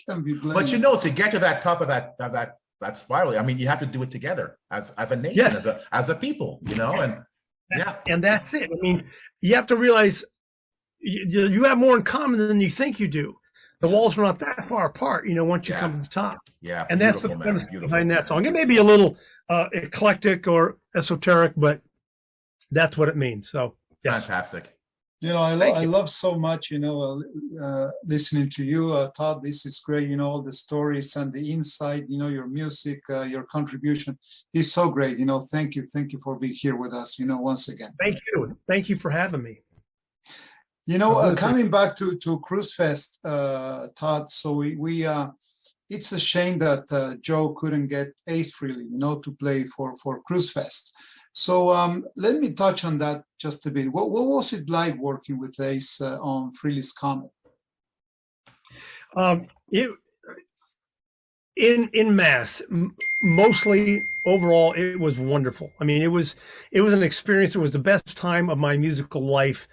can be blamed. But to get to that top of that spiral, I mean, you have to do it together as a nation, as a people, and that's it. I mean, you have to realize you have more in common than you think you do. The walls are not that far apart, once you come to the top. Yeah, and that's the premise behind that song. It may be a little eclectic or esoteric, but that's what it means. So, fantastic. I love so much, listening to you, Tod. This is great. All the stories and the insight, your music, your contribution is so great. Thank you for being here with us, once again. Thank you for having me. Coming back to Cruise Fest, Tod, so we it's a shame that Joe couldn't get Ace Frehley, to play for Cruise Fest. So let me touch on that just a bit. What was it like working with Ace on Frehleys Comet? In mass, mostly overall, it was wonderful. I mean, it was an experience. It was the best time of my musical life.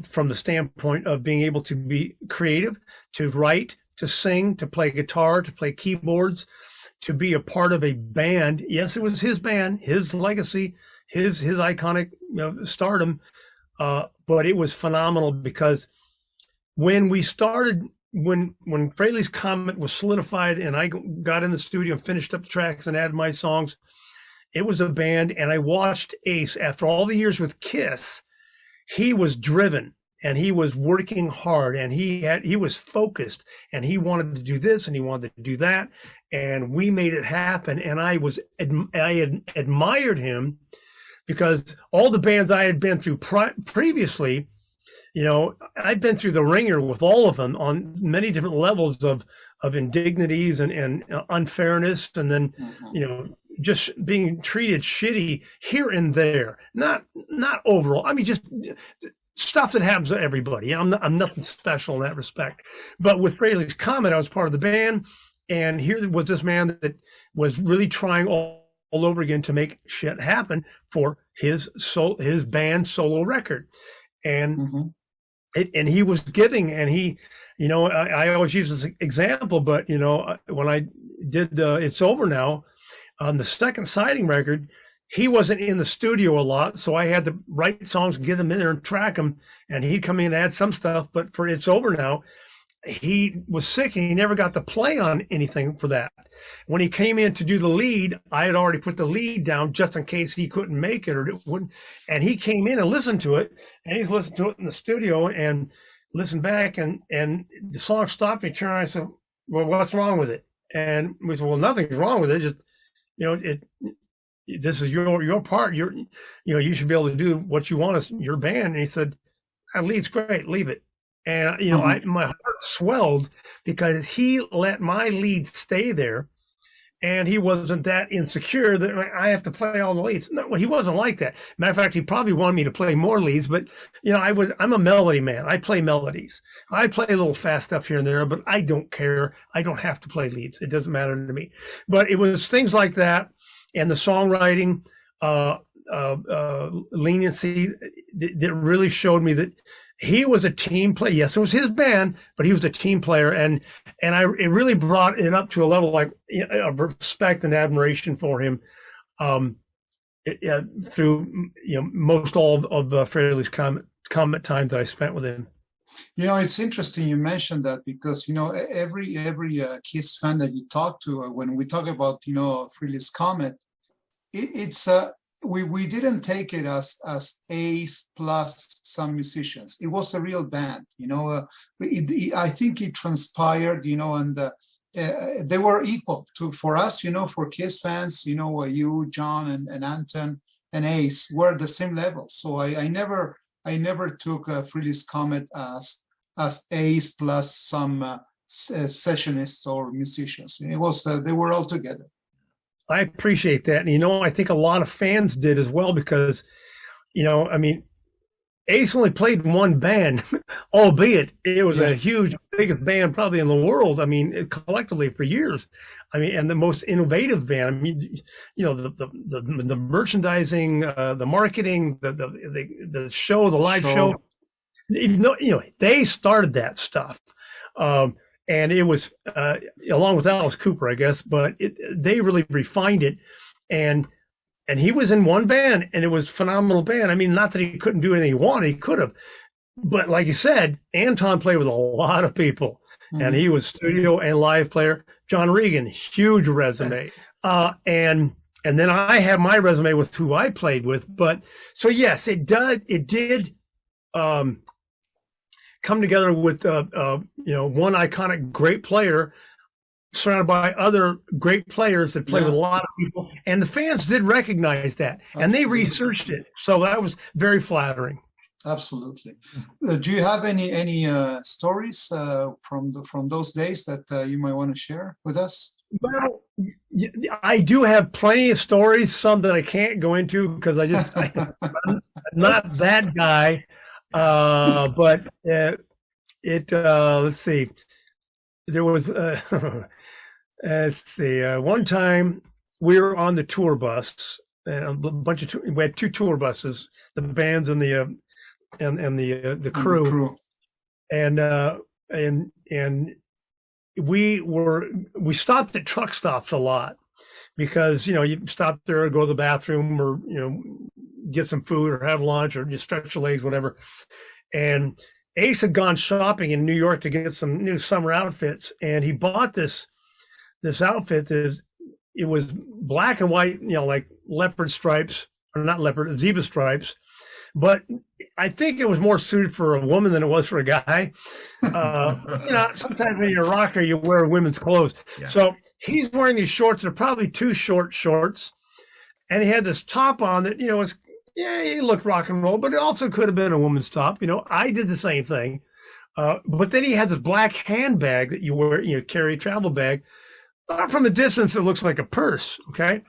From the standpoint of being able to be creative, to write, to sing, to play guitar, to play keyboards, to be a part of a band. Yes, it was his band, his legacy, his iconic stardom, but it was phenomenal because when we started, when Frehleys Comet was solidified and I got in the studio and finished up the tracks and added my songs, it was a band, and I watched Ace after all the years with Kiss. He was driven and he was working hard and he was focused and he wanted to do this and he wanted to do that, and we made it happen. And I had admired him because all the bands I had been through previously, I'd been through the ringer with all of them on many different levels of indignities and unfairness, and then just being treated shitty here and there, not overall. I mean, just stuff that happens to everybody. I'm nothing special in that respect. But with Frehleys Comet, I was part of the band, and here was this man that was really trying all over again to make shit happen for his band solo record, and and he was giving, and he, I always use this example, but when I did It's Over Now. On the second Siding record, he wasn't in the studio a lot, so I had to write songs and get them in there and track them, and he'd come in and add some stuff. But for It's Over Now, he was sick and he never got to play on anything for that. When he came in to do the lead, I had already put the lead down just in case he couldn't make it or it wouldn't. And he came in and listened to it, and he's listened to it in the studio, and listened back, and the song stopped. Me, turned around, I said, "Well, what's wrong with it?" And we said, "Well, nothing's wrong with it. Just, this is your part. You should be able to do what you want as your band." And he said, "That lead's great. Leave it." And my heart swelled because he let my lead stay there. And he wasn't that insecure that I have to play all the leads. No, he wasn't like that. Matter of fact, he probably wanted me to play more leads, but I'm a melody man. I play melodies. I play a little fast stuff here and there, but I don't care. I don't have to play leads. It doesn't matter to me. But it was things like that, and the songwriting leniency that really showed me that he was a team player. Yes, it was his band, but he was a team player, and it really brought it up to a level like of respect and admiration for him through most all of Frehleys Comet time that I spent with him. It's interesting you mentioned that because every Kiss fan that you talk to, when we talk about Frehleys Comet, it's we didn't take it as Ace plus some musicians. It was a real band, I think it transpired, and they were equal for us, for Kiss fans, you, John, and Anton and Ace were the same level. So I never took Frehleys Comet as Ace plus some sessionists or musicians. It was they were all together. I appreciate that. And, I think a lot of fans did as well because, Ace only played in one band, albeit it was a huge, biggest band probably in the world. Collectively for years. And the most innovative band. The merchandising, the marketing, the show, the live show. They started that stuff. And it was along with Alice Cooper, I guess, but they really refined it. And he was in one band, and it was a phenomenal band. Not that he couldn't do anything he wanted, he could have. But like you said, Anton played with a lot of people, and he was studio and live player. John Regan, huge resume. And then I have my resume with who I played with. But so yes, it did come together with one iconic great player surrounded by other great players that play with a lot of people, and the fans did recognize that. Absolutely. And they researched it, so that was very flattering. Absolutely. Do you have any stories from those days that you might want to share with us? Well, I do have plenty of stories, some that I can't go into because I'm not that guy. But let's see. There was one time we were on the tour bus, and we had two tour buses, the bands and the crew, and we stopped at truck stops a lot because you stop there, go to the bathroom, or get some food or have lunch or just stretch your legs, whatever. And Ace had gone shopping in New York to get some new summer outfits, and he bought this outfit. It was black and white, like leopard stripes, or not leopard, zebra stripes. But I think it was more suited for a woman than it was for a guy. Sometimes when you're a rocker, you wear women's clothes. Yeah. So he's wearing these shorts that are probably too short shorts. And he had this top on that, he looked rock and roll, but it also could have been a woman's top. I did the same thing. But then he had this black handbag that you wear, carry a travel bag. From a distance, it looks like a purse. Okay.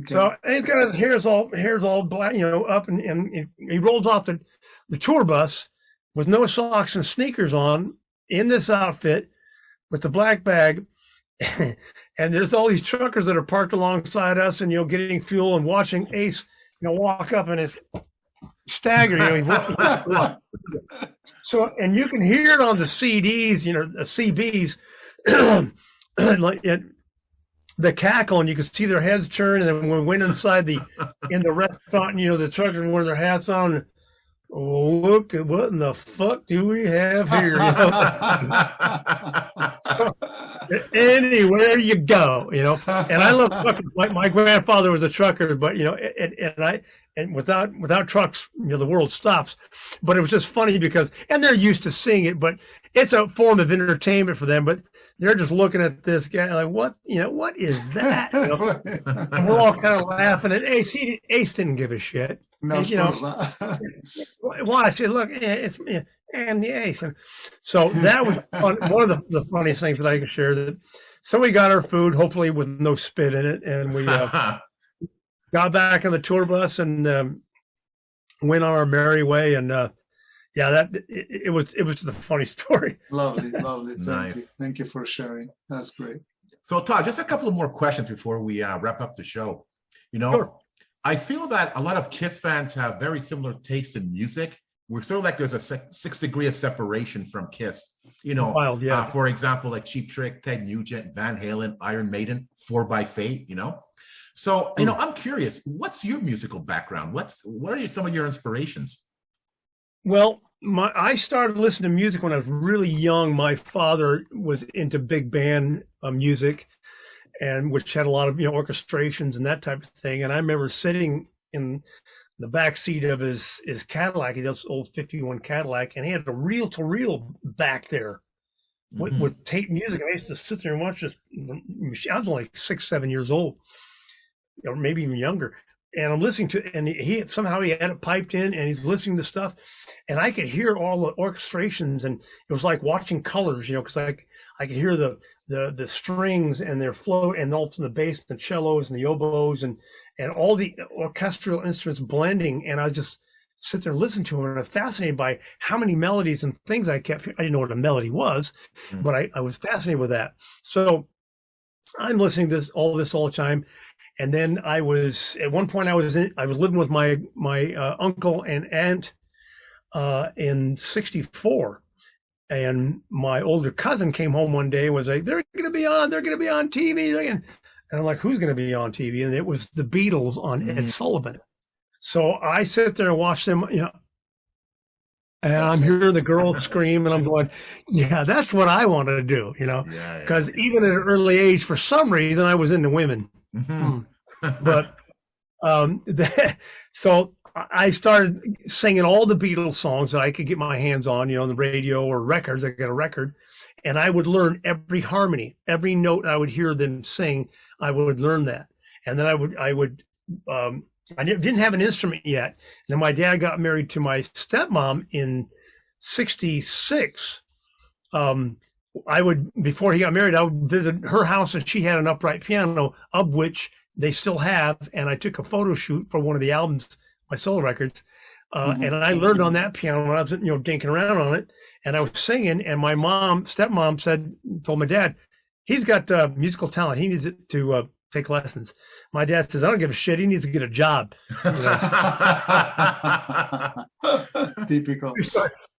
So and he's got his hair's all black, up, and he rolls off the tour bus with no socks and sneakers on in this outfit with the black bag. And there's all these truckers that are parked alongside us and, getting fuel and watching Ace, walk up and it's staggering. So, and you can hear it on the CDs, the CBs, like the cackle, and you can see their heads turn. And then when we went inside in the restaurant, the truckers wearing their hats on. Oh, look at what in the fuck do we have here? Anywhere you go, and I love truckers. Like my grandfather was a trucker, but and and without trucks, the world stops. But it was just funny because, and they're used to seeing it, but it's a form of entertainment for them. But they're just looking at this guy like, what is that? And we're all kind of laughing at Ace. Ace didn't give a shit. No, Why? I said, look, it's and the Ace. And so that was fun. One of the funniest things that I can share. So we got our food, hopefully with no spit in it, and we got back on the tour bus and went on our merry way. And it was just a funny story. Lovely. Nice. Thank you for sharing. That's great. So Tod, just a couple of more questions before we wrap up the show. Sure. I feel that a lot of Kiss fans have very similar tastes in music. We're sort of like there's a 6 degree of separation from Kiss. Wild, yeah. For example, like Cheap Trick, Ted Nugent, Van Halen, Iron Maiden, 4 by Fate. So I'm curious, what's your musical background? What are some of your inspirations? Well, I started listening to music when I was really young. My father was into big band music, and which had a lot of orchestrations and that type of thing. And I remember sitting in the back seat of his Cadillac, his old 51 Cadillac, and he had a reel-to-reel back there with tape music. I used to sit there and watch this. I was only 6, 7 years old, or maybe even younger. And I'm listening to, and he somehow he had it piped in, and he's listening to stuff, and I could hear all the orchestrations, and it was like watching colors, because I could hear the strings and their flow, and also the bass and the cellos and the oboes and all the orchestral instruments blending, and I just sit there and listen to them, and I was fascinated by how many melodies and things I didn't know what a melody was, but I was fascinated with that. So I'm listening to all this all the time. And then at one point I was living with my uncle and aunt in '64, and my older cousin came home one day and was like, they're going to be on TV. And I'm like, who's going to be on TV? And it was the Beatles on Ed Sullivan. So I sit there and watch them, and I'm hearing the girls scream, and I'm going, yeah, that's what I wanted to do, because even at an early age, for some reason, I was into women. But so I started singing all the Beatles songs that I could get my hands on, the radio or records. I got a record, and I would learn every harmony, every note I would hear them sing. I would learn that, and then I didn't have an instrument yet. And then my dad got married to my stepmom in '66. Before he got married, I would visit her house, and she had an upright piano, of which they still have. And I took a photo shoot for one of the albums, my solo records. And I learned on that piano when I was, dinking around on it, and I was singing. And my stepmom told my dad, he's got musical talent. He needs it to take lessons. My dad says, I don't give a shit. He needs to get a job. Typical.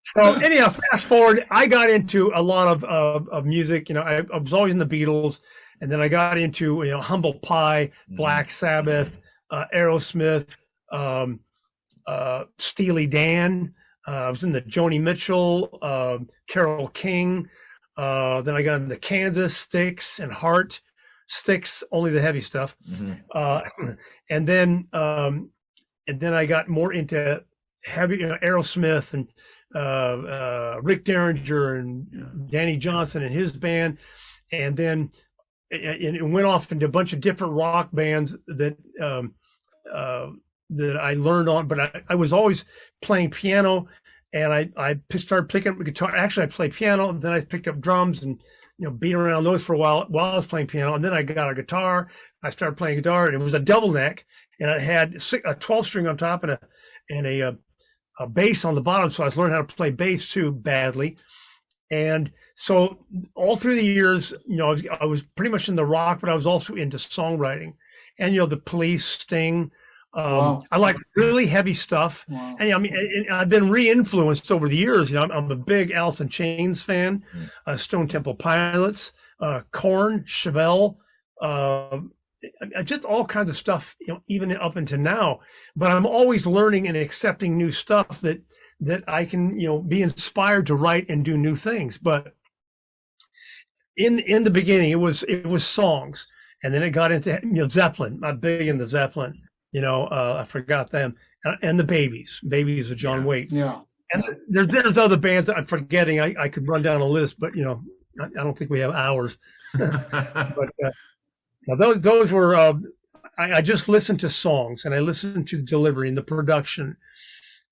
So anyhow, fast forward, I got into a lot of music. I was always in the Beatles, and then I got into Humble Pie, Black Sabbath, Aerosmith, Steely Dan. I was in the Joni Mitchell, Carole King. Then I got into Kansas, Styx, and Heart. Styx, only the heavy stuff. And then I got more into heavy, Aerosmith and Rick Derringer and Danny Johnson and his band, and then it went off into a bunch of different rock bands that I learned on. But I was always playing piano, and I started picking up guitar. Actually, I played piano, and then I picked up drums and beat around those for a while I was playing piano. And then I got a guitar. I started playing guitar, and it was a double neck, and it had a 12 string on top and a bass on the bottom. So I was learning how to play bass too badly. And so all through the years, I was pretty much in the rock, but I was also into songwriting, and the Police, Sting. Wow. I like really heavy stuff. Wow. And I've been re-influenced over the years. I'm a big Alice in Chains fan, Stone Temple Pilots, Korn, Chevelle, just all kinds of stuff, even up into now. But I'm always learning and accepting new stuff that I can, be inspired to write and do new things. But in the beginning, it was songs, and then it got into Zeppelin. I'm big into Zeppelin. I forgot them, and the Babies with John Waite. Yeah. And there's other bands that I'm forgetting. I could run down a list, but I don't think we have hours. But those were. I just listened to songs, and I listened to the delivery and the production,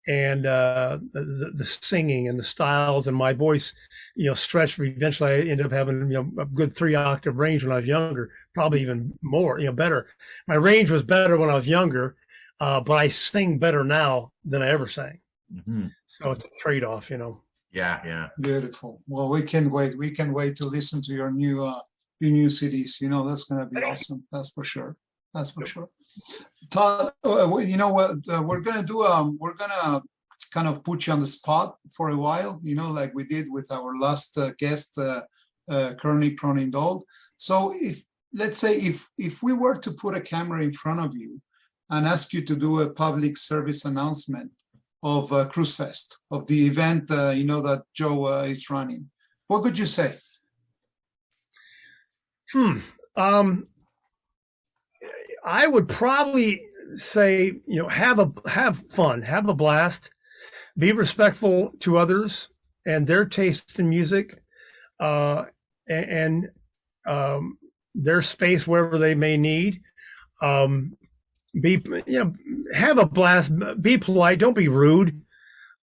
and the singing and the styles, and my voice, stretched. Eventually, I ended up having a good 3-octave range when I was younger, probably even more, better. My range was better when I was younger, but I sing better now than I ever sang. Mm-hmm. So it's a trade-off, Yeah. Beautiful. Well, we can wait. We can wait to listen to your new CDs. That's going to be awesome. That's for sure. Tod, you know what we're gonna do? We're gonna kind of put you on the spot for a while, like we did with our last guest, Kearney Cronin-Dold. So let's say if we were to put a camera in front of you and ask you to do a public service announcement of Kruise Fest, of the event, that Joe is running, what could you say? I would probably say, have fun, have a blast, be respectful to others and their taste in music, and their space wherever they may need. Have a blast, be polite, don't be rude.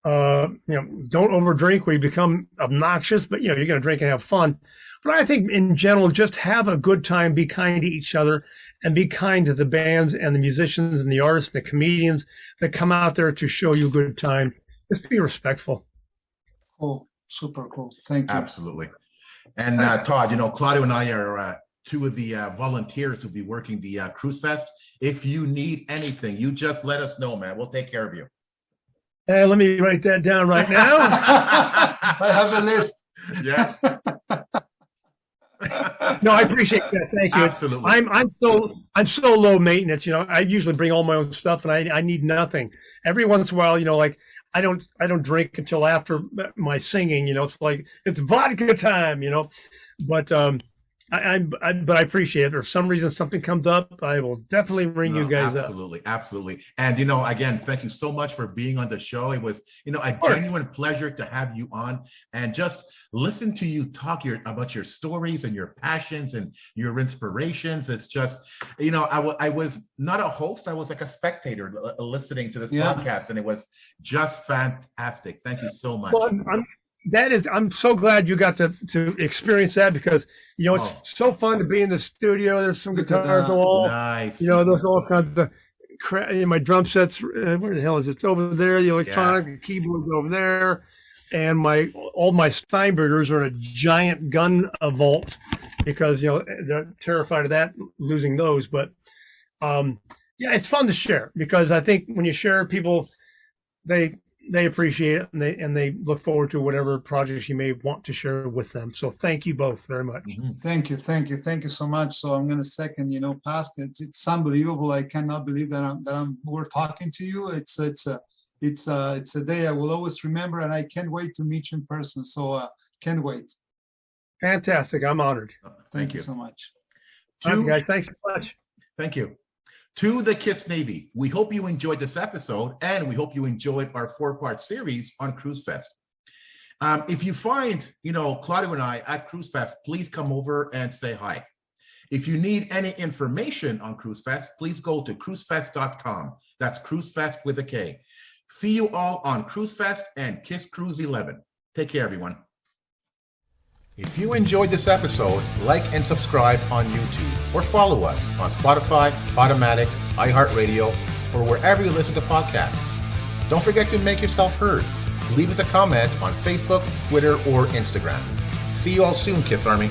Don't overdrink where you become obnoxious, but you're going to drink and have fun. But I think in general, just have a good time, be kind to each other, and be kind to the bands and the musicians and the artists, and the comedians that come out there to show you a good time. Just be respectful. Oh, super cool. Thank you. Absolutely. And Tod, Claudio and I are two of the volunteers who'll be working the Kruise Fest. If you need anything, you just let us know, man. We'll take care of you. Let me write that down right now. I have a list. Yeah. No, I appreciate that. Thank you. Absolutely. I'm so low maintenance. I usually bring all my own stuff, and I need nothing. Every once in a while, like I don't drink until after my singing. It's like it's vodka time. But but I appreciate it. If for some reason something comes up, I will definitely ring you guys up. Absolutely. And, again, thank you so much for being on the show. It was, a genuine pleasure to have you on and just listen to you talk about your stories and your passions and your inspirations. It's just, I was not a host. I was like a spectator listening to this podcast, and it was just fantastic. Thank you so much. Well, I'm so glad you got to experience that, because it's so fun to be in the studio. There's some guitars on the wall. Nice. There's all kinds of my drum sets. Where the hell is it? It's over there. The electronic, the keyboard's over there, and all my Steinbergers are in a giant gun vault, because they're terrified of that, losing those. But it's fun to share, because I think when you share, people they appreciate it, and they look forward to whatever projects you may want to share with them. So thank you both very much. Mm-hmm. Thank you so much. So I'm going to second, Pascal. It's unbelievable. I cannot believe that we're talking to you. It's a day I will always remember, and I can't wait to meet you in person. So can't wait. Fantastic. I'm honored. Thank you so much. Guys, thanks so much. Thank you. To the KISS Navy, we hope you enjoyed this episode, and we hope you enjoyed our 4-part series on Kruise Fest. If you find, Claudio and I at Kruise Fest, please come over and say hi. If you need any information on Kruise Fest, please go to cruisefest.com. That's Kruise Fest with a K. See you all on Kruise Fest and KISS Cruise 11. Take care, everyone. If you enjoyed this episode, like and subscribe on YouTube, or follow us on Spotify, Automatic, iHeartRadio, or wherever you listen to podcasts. Don't forget to make yourself heard. Leave us a comment on Facebook, Twitter, or Instagram. See you all soon, KISS Army.